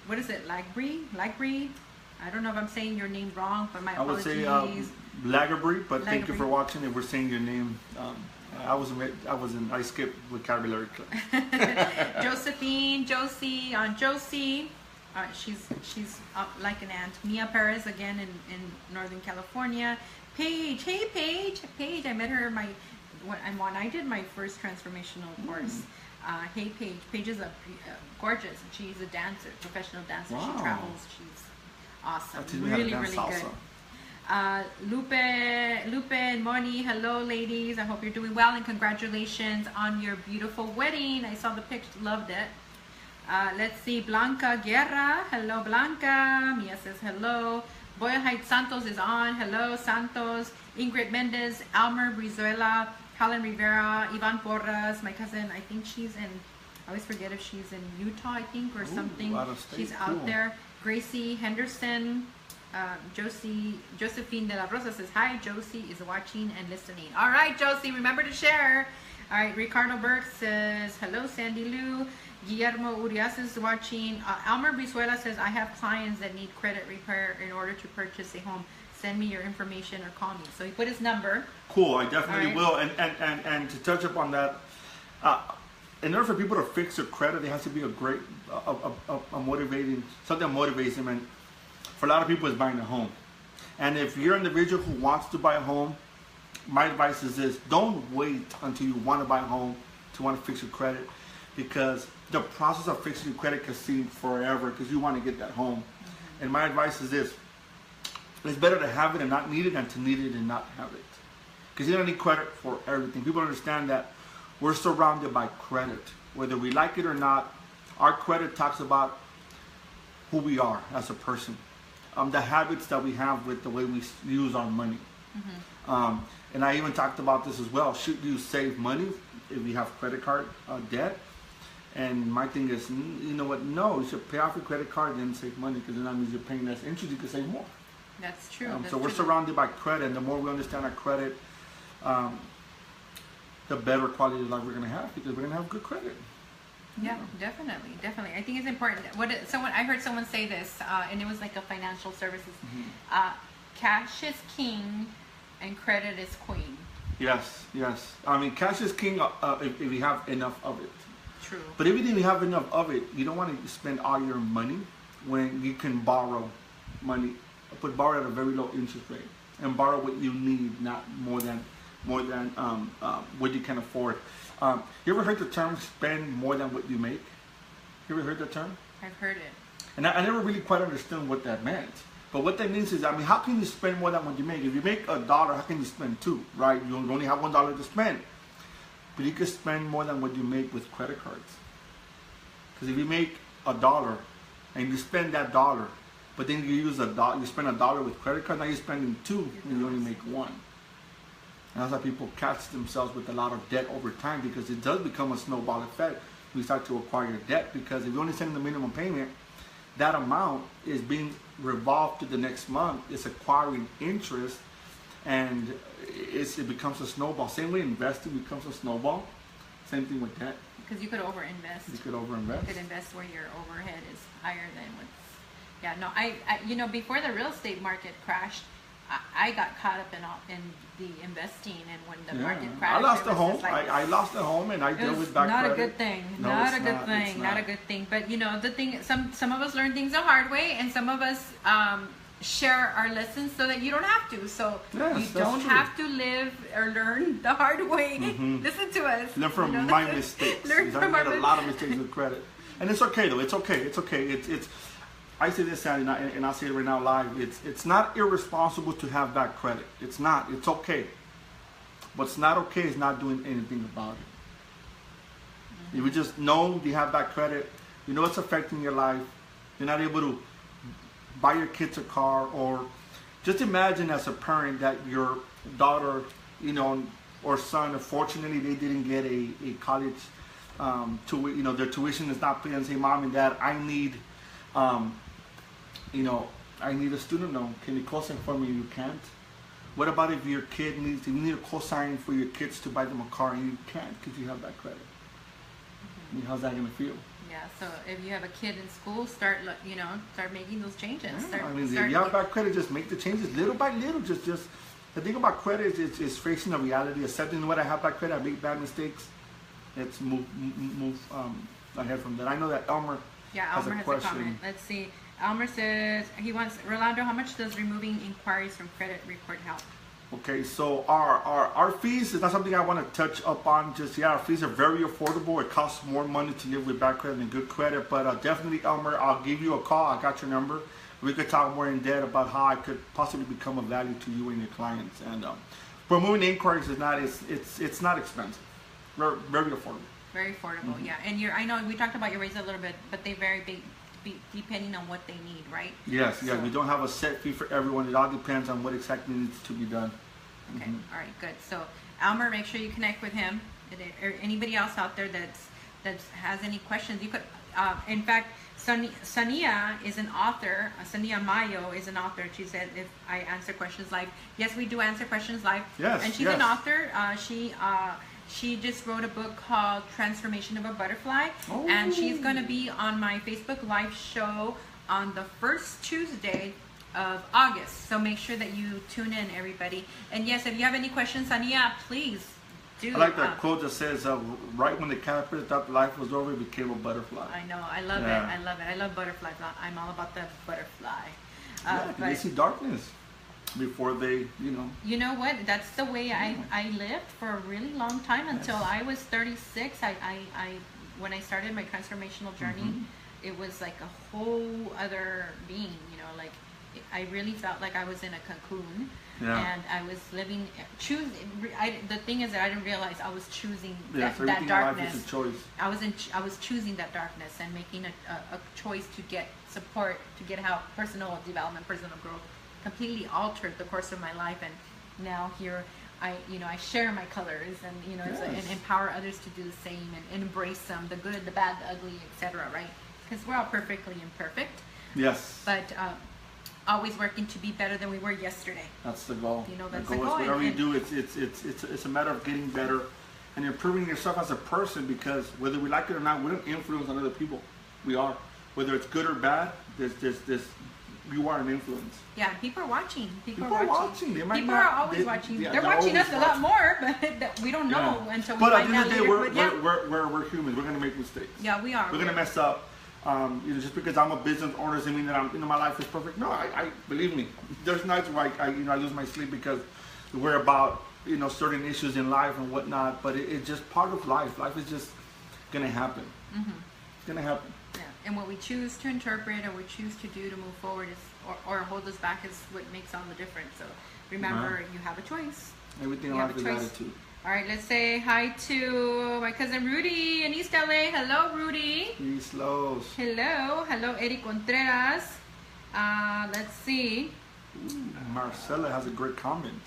What is it? Lagbri? I don't know if I'm saying your name wrong, but my apologies. I would say Lagerbri, but thank you for watching. If we're saying your name, I skipped vocabulary class. Josie on Josie. She's up like an ant. Mia Perez again in Northern California. Paige. Hey, Paige. Paige, I met her when I did my first transformational course. Hey, Paige. Paige is gorgeous. She's a dancer, professional dancer. Wow. She travels. She's awesome. Really, really good. Lupe and Moni, hello ladies. I hope you're doing well and congratulations on your beautiful wedding. I saw the picture, loved it. Let's see, Blanca Guerra, hello Blanca. Mia says hello. Boyle Heights Santos is on, hello Santos. Ingrid Mendez, Almer Brizuela, Helen Rivera, Ivan Porras, my cousin, I think she's in, I always forget if she's in Utah, I think, or something. She's out there. Gracie Henderson. Josephine de la Rosa says hi. Josie is watching and listening. All right, Josie, remember to share. All right, Ricardo Burke says hello, Sandylu. Guillermo Urias is watching. Almer Brizuela says I have clients that need credit repair in order to purchase a home. Send me your information or call me. So he put his number. Cool, I definitely will. And to touch up on that, in order for people to fix their credit, there has to be a great, a motivating, something that motivates them. And for a lot of people, it's buying a home. And if you're an individual who wants to buy a home, my advice is this: don't wait until you want to buy a home to want to fix your credit, because the process of fixing your credit can seem forever because you want to get that home. And my advice is this: it's better to have it and not need it than to need it and not have it, because you don't need credit for everything. People understand that we're surrounded by credit, whether we like it or not. Our credit talks about who we are as a person. The habits that we have with the way we use our money. And I even talked about this as well. Should you save money if you have credit card debt? And my thing is, you know what? No, you should pay off your credit card and then save money, because then that means you're paying less interest. You can save more. That's true. So we're surrounded by credit, and the more we understand our credit, the better quality of life we're going to have, because we're going to have good credit. Yeah, definitely. I think it's important. I heard someone say this, and it was like a financial services. Cash is king, and credit is queen. Yes. I mean, cash is king if you have enough of it. True. But if you have enough of it, you don't want to spend all your money when you can borrow money, but borrow at a very low interest rate, and borrow what you need, not more than what you can afford. You ever heard the term spend more than what you make? You ever heard that term? I've heard it. And I never really quite understood what that meant. But what that means is, I mean, how can you spend more than what you make? If you make $1, how can you spend $2, right? You only have $1 to spend. But you can spend more than what you make with credit cards. Because if you make $1 and you spend that $1, but then you spend $1 with credit card, now you're spending $2 and you only make $1. And that's how people catch themselves with a lot of debt over time, because it does become a snowball effect. We start to acquire debt, because if you only send the minimum payment, that amount is being revolved to the next month. It's acquiring interest, and it becomes a snowball. Same way investing becomes a snowball. Same thing with debt. Because you could overinvest. You could overinvest. You could invest where your overhead is higher than what's. Yeah, no, I before the real estate market crashed, I got caught up in the investing, and when the market crashed, I lost a home. I lost a home, and I dealt with bad credit. Not a good thing. No, not a good thing. Not a good thing. But the thing, some of us learn things the hard way, and some of us share our lessons so that you don't have to. So you don't have to live or learn the hard way. Listen to us. Learn from my mistakes. I made a lot of mistakes with credit, and it's okay though. It's okay. It's. I say this, Sandy, and I'll say it right now live. It's not irresponsible to have bad credit. It's not. It's okay. What's not okay is not doing anything about it. If you just know you have bad credit, you know it's affecting your life, you're not able to buy your kids a car, or just imagine as a parent that your daughter, or son, unfortunately they didn't get a college, their tuition is not paid, and say, Mom and Dad, I need a student loan. Can you co-sign for me? You can't. What about if your kid you need a co-sign for your kids to buy them a car, and you can't because you have that credit? I mean, how's that going to feel? Yeah, so if you have a kid in school, start making those changes. Yeah, if you have bad credit, just make the changes little by little. Just the thing about credit is facing the reality, accepting what I have bad credit, I make bad mistakes. Let's move ahead from that. I know that Elmer has a comment. Let's see. Elmer says he wants, Rolando, how much does removing inquiries from credit report help? Okay, so our fees is not something I want to touch up on just yet. Our fees are very affordable. It costs more money to live with bad credit than good credit, but definitely, Elmer, I'll give you a call. I got your number. We could talk more in depth about how I could possibly become of value to you and your clients. And for moving inquiries is not it's not expensive. Very affordable. Very affordable, yeah. And I know we talked about your rates a little bit, but they vary depending on what they need, right? Yes, yes. We don't have a set fee for everyone. It all depends on what exactly needs to be done. Okay, all right, good. So Elmer, make sure you connect with him. Or anybody else out there that has any questions, you could. In fact, Sania is an author. Sania Mayo is an author. She said if I answer questions live, yes, we do answer questions live. Yes, and she's an author. She just wrote a book called Transformation of a Butterfly, and she's going to be on my Facebook Live show on the first Tuesday of August. So make sure that you tune in, everybody. And yes, if you have any questions, Sania, please do. I like that quote that says, right when the caterpillar thought life was over, it became a butterfly. I know. I love it. I love it. I love butterflies. I'm all about the butterfly. Yeah, they see darkness before they, You know what? That's the way I lived for a really long time until I was 36. When I started my transformational journey, it was like a whole other being. Like I really felt like I was in a cocoon, and I was living. The thing is that I didn't realize I was choosing that darkness. Life is a choice. I was choosing that darkness and making a choice to get support, to get help, personal development, personal growth. Completely altered the course of my life, and now here I share my colors, and and empower others to do the same, and embrace them, the good, the bad, the ugly, etc. Right? Because we're all perfectly imperfect. Yes. But always working to be better than we were yesterday. That's the goal. That's the goal. Whatever you do, it's a matter of getting better and improving yourself as a person. Because whether we like it or not, we don't influence on other people. We are, whether it's good or bad. You are an influence. Yeah, people are watching. People are watching. People are always watching. They're watching us a lot more, but we don't know until we find out later. But at the end of the day, we're humans. We're gonna make mistakes. Yeah, we are. We're gonna mess up. Just because I'm a business owner doesn't mean that my life is perfect. No, I believe me. There's nights where I lose my sleep because we're about certain issues in life and whatnot. But it's just part of life. Life is just gonna happen. It's gonna happen. Yeah, and what we choose to interpret or we choose to do to move forward or hold us back is what makes all the difference. So remember, you have a choice. Everything in life is attitude. All right, let's say hi to my cousin Rudy in East LA. Hello, Rudy. East Los. Hello, Eric Contreras. Let's see. Marcela has a great comment.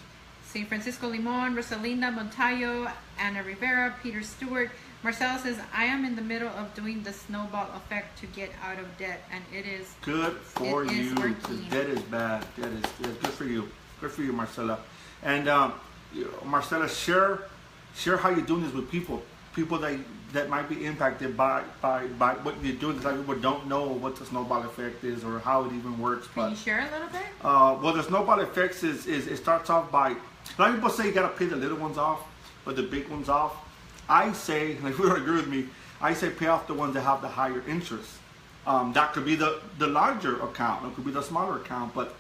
See, Francisco Limon, Rosalinda Montayo, Anna Rivera, Peter Stewart. Marcela says, I am in the middle of doing the snowball effect to get out of debt, and it is good for you. Debt is bad. Debt is good for you. Good for you, Marcela. And Marcela, share how you're doing this with people that might be impacted by what you're doing. Because people don't know what the snowball effect is or how it even works. Can you share a little bit? Well, the snowball effect is it starts off by, a lot of people say you got to pay the little ones off, but the big ones off. I say, if you don't agree with me, I say pay off the ones that have the higher interest. That could be the larger account, it could be the smaller account, but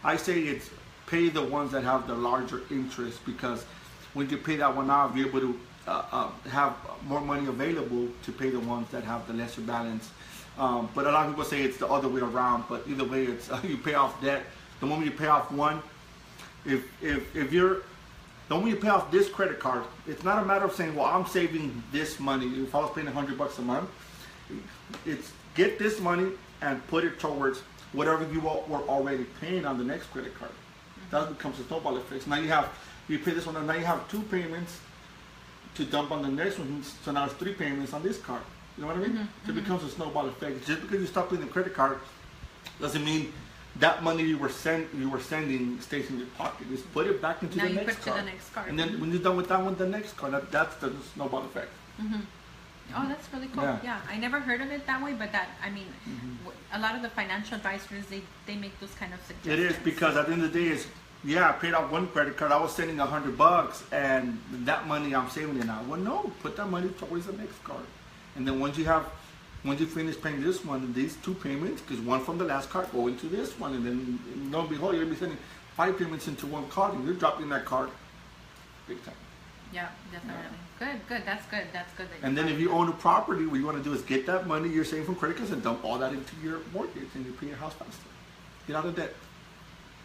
I say it's pay the ones that have the larger interest, because when you pay that one off, you're able to have more money available to pay the ones that have the lesser balance. But a lot of people say it's the other way around, but either way, it's you pay off debt. The moment you pay off one, the moment you pay off this credit card, it's not a matter of saying, well, I'm saving this money. If I was paying $100 a month, it's get this money and put it towards whatever you were already paying on the next credit card. That becomes a snowball effect. Now you pay this one, and now you have 2 payments to dump on the next one. So now it's 3 payments on this card. You know what I mean? So it becomes a snowball effect. Just because you stop paying the credit card doesn't mean that money you were sending stays in your pocket. Just put it back into the next card. And then when you're done with that one, the next card. That's the snowball effect. Oh, that's really cool. Yeah, I never heard of it that way, but a lot of the financial advisors, they make those kind of suggestions. It is, because at the end of the day, I paid off one credit card. I was sending $100, and that money I'm saving it now. Well, no, put that money towards the next card, and then once you finish paying this one, these 2 payments, because one from the last card go into this one, and then lo and behold, you're gonna be sending 5 payments into one card, and you're dropping that card big time. Yeah, definitely. Yeah. Good. That's good. That's good. And then if you own a property, what you want to do is get that money you're saving from credit cards and dump all that into your mortgage, and you pay your house faster. Get out of debt.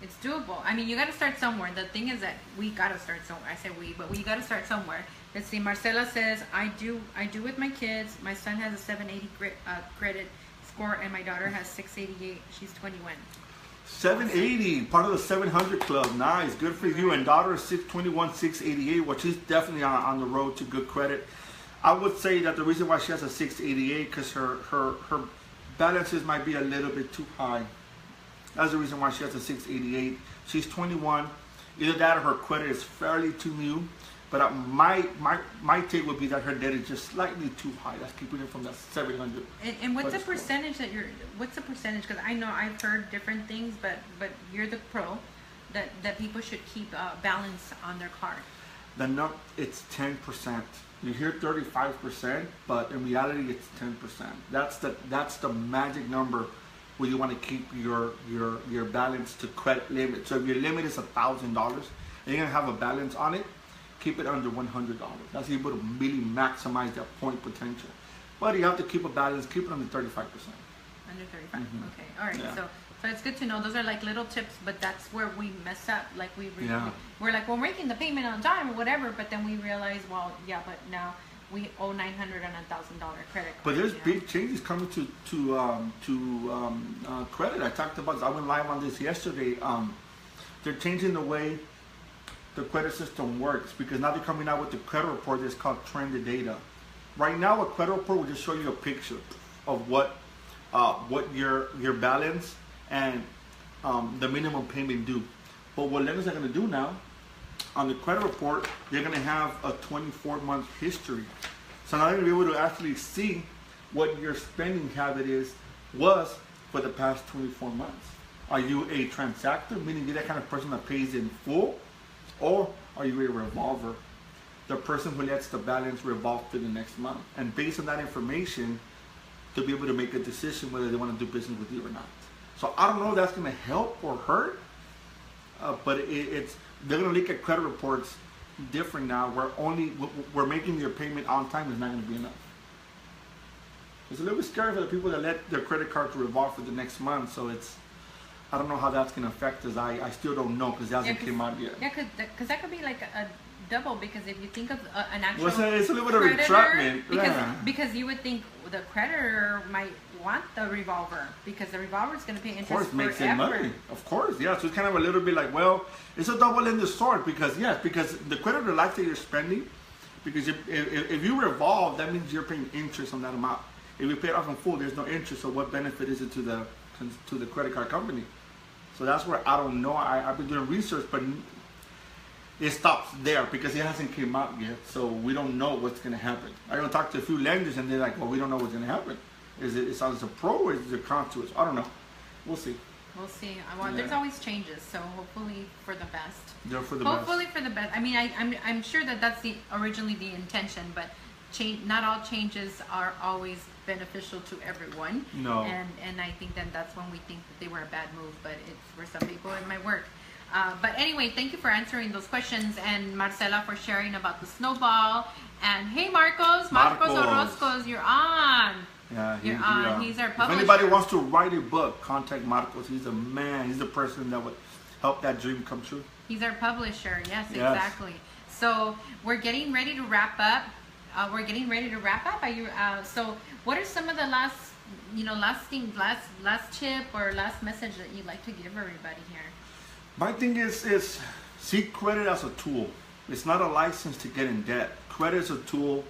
It's doable. I mean, you got to start somewhere. The thing is that we got to start somewhere. I say we, but we got to start somewhere. Let's see. Marcela says, I do with my kids. My son has a 780 credit score, and my daughter has 688. She's 21. 780, part of the 700 club. Nice, good for you. And daughter is 621, 688, which is definitely on the road to good credit. I would say that the reason why she has a 688 because her balances might be a little bit too high. That's the reason why she has a 688. She's 21. Either that or her credit is fairly too new. But my take would be that her debt is just slightly too high. That's keeping it from that 700. And what's the percentage that what's the percentage? Because I know I've heard different things, but you're the pro that people should keep balance on their card. It's 10%. You hear 35%, but in reality it's 10%. That's the magic number where you want to keep your balance to credit limit. So if your limit is $1,000 and you're gonna have a balance on it, keep it under $100. That's able to really maximize that point potential. But you have to keep a balance, keep it under 35%. Under 35, okay. All right, yeah. So it's good to know. Those are like little tips, but that's where we mess up. Like we're like, well, we're making the payment on time or whatever, but then we realize, well, yeah, but now we owe $900 and $1,000 credit card. But there's big changes coming to credit. I talked about, I went live on this yesterday. They're changing the way the credit system works because now they're coming out with the credit report that's called trended data. Right now, a credit report will just show you a picture of what your balance and the minimum payment due. But what lenders are going to do now on the credit report, they're going to have a 24-month history. So now they're going to be able to actually see what your spending habit was for the past 24 months. Are you a transactor, meaning you're that kind of person that pays in full? Or are you a revolver, the person who lets the balance revolve to the next month? And based on that information, to be able to make a decision whether they want to do business with you or not. So I don't know if that's going to help or hurt, but they're going to look at credit reports different now, where making your payment on time is not going to be enough. It's a little bit scary for the people that let their credit cards revolve for the next month. So I don't know how that's going to affect us. I still don't know because it hasn't came out yet. Yeah, because that could be like a double, because if you think of an actual it's a little bit of entrapment. Because you would think the creditor might want the revolver because the revolver is going to pay interest forever. Of course, makes it money. Of course, yeah. So it's kind of a little bit like, well, it's a double-edged sword because the creditor likes that you're spending, because if you revolve, that means you're paying interest on that amount. If you pay it off in full, there's no interest. So what benefit is it to the credit card company? So that's where I don't know. I've been doing research, but it stops there because it hasn't came out yet. So we don't know what's going to happen. I don't talk to a few lenders and they're like, well, we don't know what's going to happen. Is it a pro or is it a con to us? I don't know. We'll see. We'll see. Well, there's always changes, so hopefully for the best. Yeah, for the hopefully for the best. I mean, I'm sure that's originally the intention, but not all changes are always beneficial to everyone. No. And I think that's when we think that they were a bad move, but for some people it might work. But anyway, thank you for answering those questions, and Marcela for sharing about the snowball. And hey, Marcos Orozco's, you're on. Yeah, you're on. He's our publisher. If anybody wants to write a book, contact Marcos. He's a man. He's the person that would help that dream come true. He's our publisher. Yes. Exactly. So we're getting ready to wrap up. Are you? So what are some of the last tip or last message that you'd like to give everybody here? My thing is see credit as a tool. It's not a license to get in debt. Credit is a tool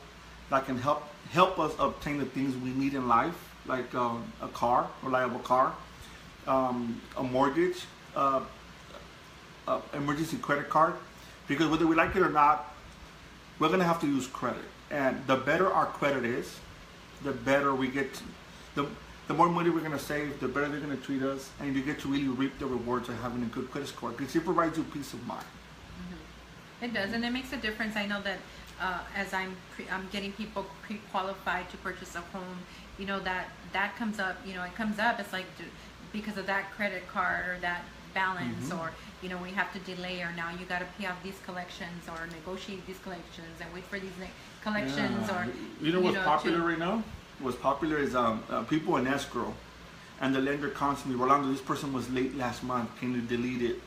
that can help us obtain the things we need in life, like a car, reliable car, a mortgage, emergency credit card. Because whether we like it or not, we're gonna have to use credit. And the better our credit is, the better we get. The more money we're going to save, the better they're going to treat us, and you get to really reap the rewards of having a good credit score because it provides you peace of mind. It does, and it makes a difference. I know that as I'm getting people pre-qualified to purchase a home, that comes up. It comes up. It's like because of that credit card or that balance, or we have to delay, or now you got to pay off these collections or negotiate these collections and wait for these collections, Yeah. or What's popular right now? What's popular is people in escrow, and the lender constantly, Rolando, this person was late last month. Can you delete it?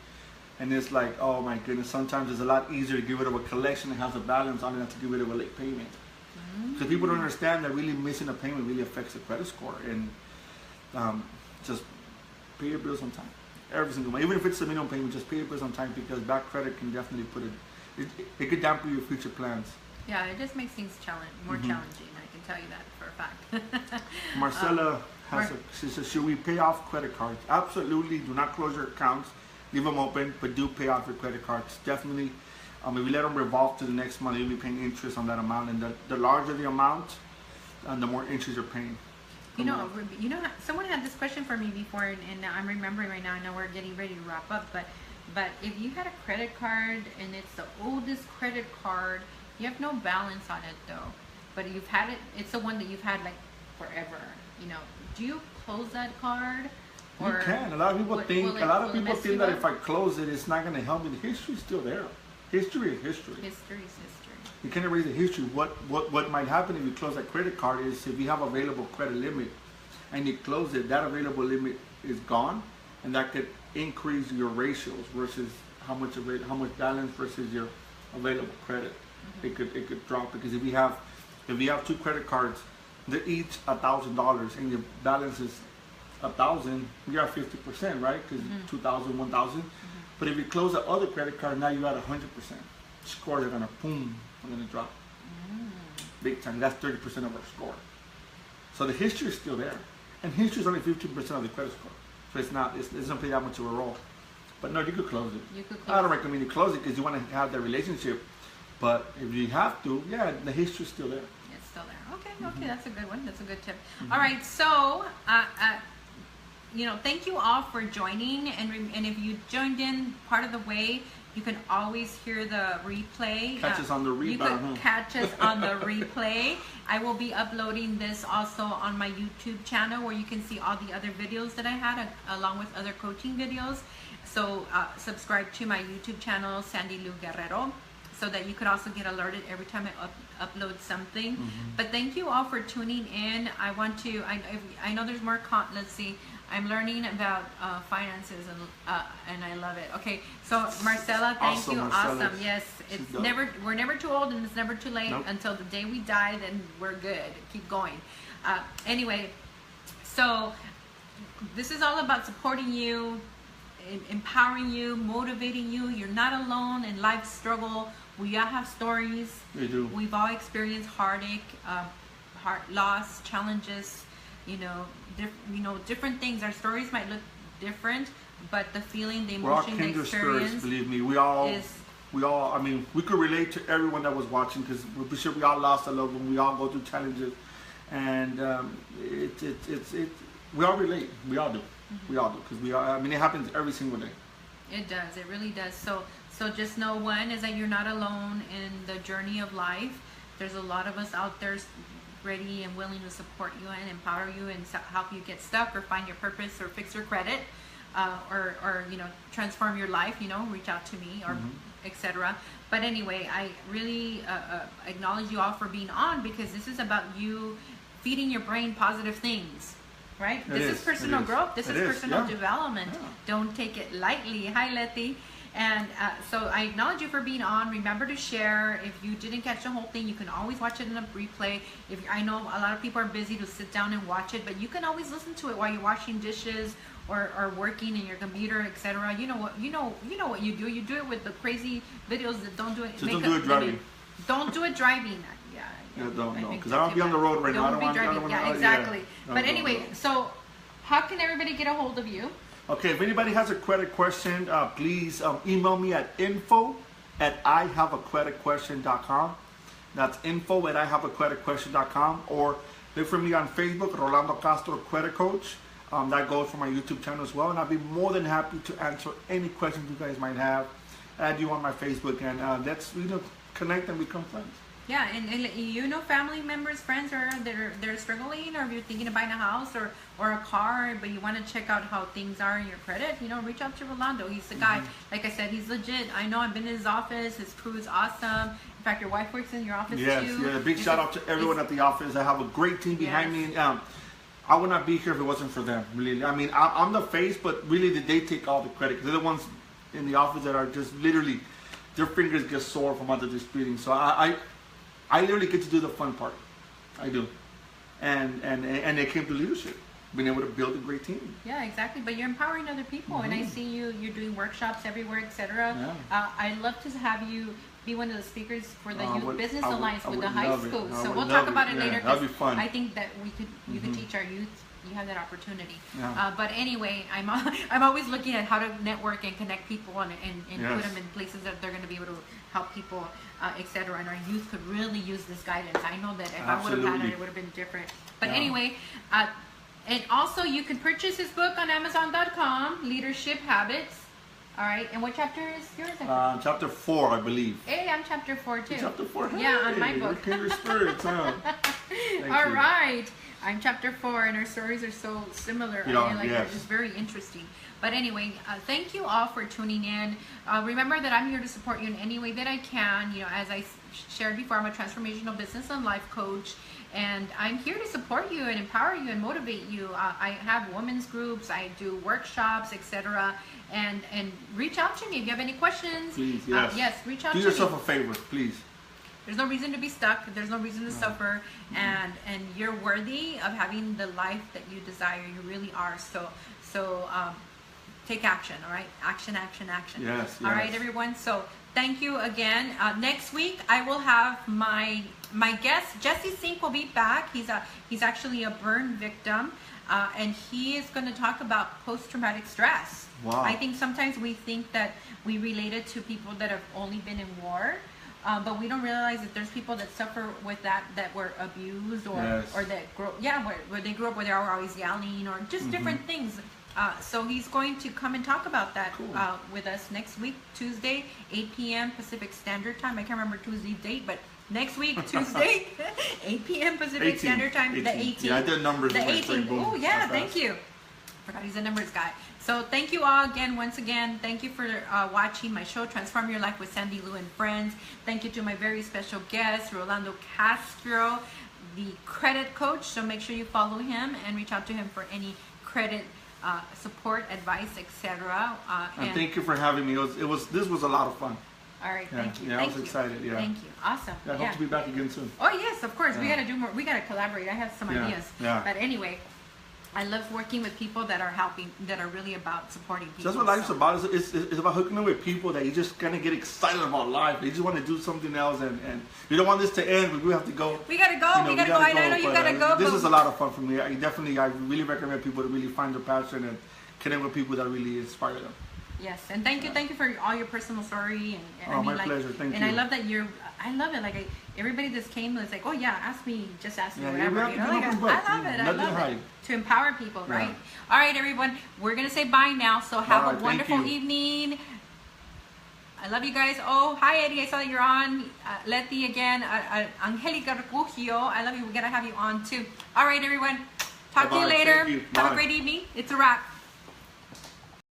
And it's like, oh my goodness. Sometimes it's a lot easier to get rid of a collection that has a balance on it than to get rid of a late payment. Because people don't understand that really missing a payment really affects the credit score. And just pay your bills on time. Every single one. Even if it's a minimum payment, just pay your bills on time, because bad credit can definitely it could dampen your future plans. Yeah, it just makes things more challenging. I can tell you that for a fact. Marcella she says, should we pay off credit cards? Absolutely. Do not close your accounts. Leave them open, but do pay off your credit cards. Definitely. If you let them revolve to the next month, you'll be paying interest on that amount. And the larger the amount, the more interest you're paying. Someone had this question for me before, and I'm remembering right now. I know we're getting ready to wrap up, but if you had a credit card and it's the oldest credit card, you have no balance on it though, but you've had it. It's the one that you've had like forever. Do you close that card? You can. A lot of people think that if I close it, it's not going to help me. The history's still there. History is history. History is history. You can't erase the history. What might happen if you close that credit card is, if you have available credit limit and you close it, that available limit is gone, and that could increase your ratios versus how much balance versus your available credit. It could drop, because if you have 2 credit cards, they're each $1,000, and your balance is 1,000, you're at 50%, right? Because 2,000, 1,000. But if you close the other credit card, now you're at 100%. Scores are gonna drop big time. That's 30% of our score. So the history is still there, and history is only 15% of the credit score. So it doesn't play that much of a role. But no, you could close it. I don't recommend you close it because you want to have that relationship. But if you have to, yeah, the history is still there. It's still there. Okay, that's a good one. That's a good tip. All right, so thank you all for joining, and if you joined in part of the way, you can always hear the replay. Catch us on the rebound. You could catch us on the replay. I will be uploading this also on my YouTube channel, where you can see all the other videos that I had, along with other coaching videos. So subscribe to my YouTube channel, Sandylu Guerrero, so that you could also get alerted every time I upload something. But thank you all for tuning in. I know there's more let's see. I'm learning about finances, and I love it. Okay, so Marcella, thank you. Marcella. Awesome. Yes, we're never too old, and it's never too late. Until the day we die. Then we're good. Keep going. Anyway, so this is all about supporting you, empowering you, motivating you. You're not alone in life's struggle. We all have stories. We do. We've all experienced heartache, loss, challenges. Different things. Our stories might look different, but the feeling, the emotion, the experience. We're all kindred spirits, believe me. We all. I mean, we could relate to everyone that was watching, because we're sure we all lost a loved one. We all go through challenges, and we all relate. We all do. We all do, because it happens every single day. It does. It really does. So just know, one is that you're not alone in the journey of life. There's a lot of us out there ready and willing to support you and empower you and help you get stuck or find your purpose or fix your credit, or transform your life. Reach out to me, or etc. But anyway, I really acknowledge you all for being on, because this is about you feeding your brain positive things, right? This is personal growth. This is personal development. Yeah. Don't take it lightly. Hi, Letty. And so I acknowledge you for being on. Remember to share. If you didn't catch the whole thing, you can always watch it in a replay. I know a lot of people are busy to sit down and watch it, but you can always listen to it while you're washing dishes or working in your computer, etc. You know what you do. You do it with the crazy videos that don't do it. Just don't do it driving. Don't do it driving. Don't, because I don't be on the road right now. Don't be driving. Yeah, exactly. But anyway, so how can everybody get a hold of you? Okay, if anybody has a credit question, please email me at info@ihaveacreditquestion.com. That's info@ihaveacreditquestion.com, or look for me on Facebook, Rolando Castro Credit Coach. That goes for my YouTube channel as well, and I'll be more than happy to answer any questions you guys might have. Add you on my Facebook, and let's connect and become friends. Yeah, and you know, family members, friends are they're struggling, or if you're thinking of buying a house or a car, but you want to check out how things are in your credit, you know, reach out to Rolando. He's the guy. Like I said, he's legit. I know, I've been in his office. His crew is awesome. In fact, your wife works in your office too. Yeah. Big shout out to everyone at the office. I have a great team behind me. I would not be here if it wasn't for them. Really, I mean, I'm the face, but really, they take all the credit. They're the ones in the office that are just literally, their fingers get sore from all the disputing. So I literally get to do the fun part. I do. And they came to leadership, being able to build a great team. Yeah, exactly. But you're empowering other people, and I see you're doing workshops everywhere, etc. Yeah. I'd love to have you be one of the speakers for the Youth Business Alliance with the high school. So we'll talk about it later. That'd be fun. I think that you could teach our youth. You have that opportunity. Yeah. But anyway, I'm always looking at how to network and connect people and put them in places that they're going to be able to help people, etc. And our youth could really use this guidance. I know that if I would have had it, it would have been different. But anyway, and also you can purchase his book on Amazon.com, Leadership Habits. All right, and what chapter is yours? Chapter 4, I believe. Hey, I'm chapter 4 too. Chapter 4? Hey, yeah, on my book. Kindred spirits, huh? All right. I'm chapter 4, and our stories are so similar. They're just very interesting. But anyway, thank you all for tuning in. Remember that I'm here to support you in any way that I can. You know, as I shared before, I'm a transformational business and life coach, and I'm here to support you and empower you and motivate you. I have women's groups, I do workshops, etc. And reach out to me if you have any questions. Please, yes, reach out to me. Do yourself a favor, please. There's no reason to be stuck. There's no reason to suffer, and you're worthy of having the life that you desire. You really are. So take action. All right, action. Yes. All right, everyone. So thank you again. Next week I will have my guest Jesse Sink will be back. He's actually a burn victim, and he is going to talk about post-traumatic stress. Wow. I think sometimes we think that we relate it to people that have only been in war. But we don't realize that there's people that suffer with that were abused or that where they grew up where they were always yelling or just different things. So he's going to come and talk about that with us next week, Tuesday, 8 p.m. Pacific Standard Time. I can't remember Tuesday's date, but next week, Tuesday, 8 p.m. Pacific Standard Time, 18. The 18th. Yeah, I did numbers. The 18th. Oh, yeah, thank you. Forgot he's a numbers guy. So thank you all again, once again. Thank you for watching my show, Transform Your Life with Sandylu and Friends. Thank you to my very special guest, Rolando Castro, the credit coach. So make sure you follow him and reach out to him for any credit support, advice, etc. And thank you for having me. This was a lot of fun. All right, thank you. Yeah, I was excited. Yeah. Thank you. Awesome. I hope to be back again soon. Oh yes, of course. We got to do more. We got to collaborate. I have some ideas. Yeah. But anyway, I love working with people that are helping, that are really about supporting people. That's what life's about. It's about hooking up with people that you just kind of get excited about life. They just want to do something else, and you don't want this to end, but we have to go. We gotta go. We gotta go. I know you gotta go. This is a lot of fun for me. I really recommend people to really find their passion and connect with people that really inspire them. Yes, and thank you for all your personal story. And my pleasure. Thank you. And I love that I love it. Like everybody just came was like, oh yeah, ask me, whatever. You know, I love it. To empower people, right? All right, everyone, we're gonna say bye now. So have a wonderful evening. I love you guys. Oh, hi Eddie, I saw that you're on. Letty again, Angelica Refugio. I love you. We're gonna have you on too. All right, everyone. Talk to you later. Have a great evening. It's a wrap.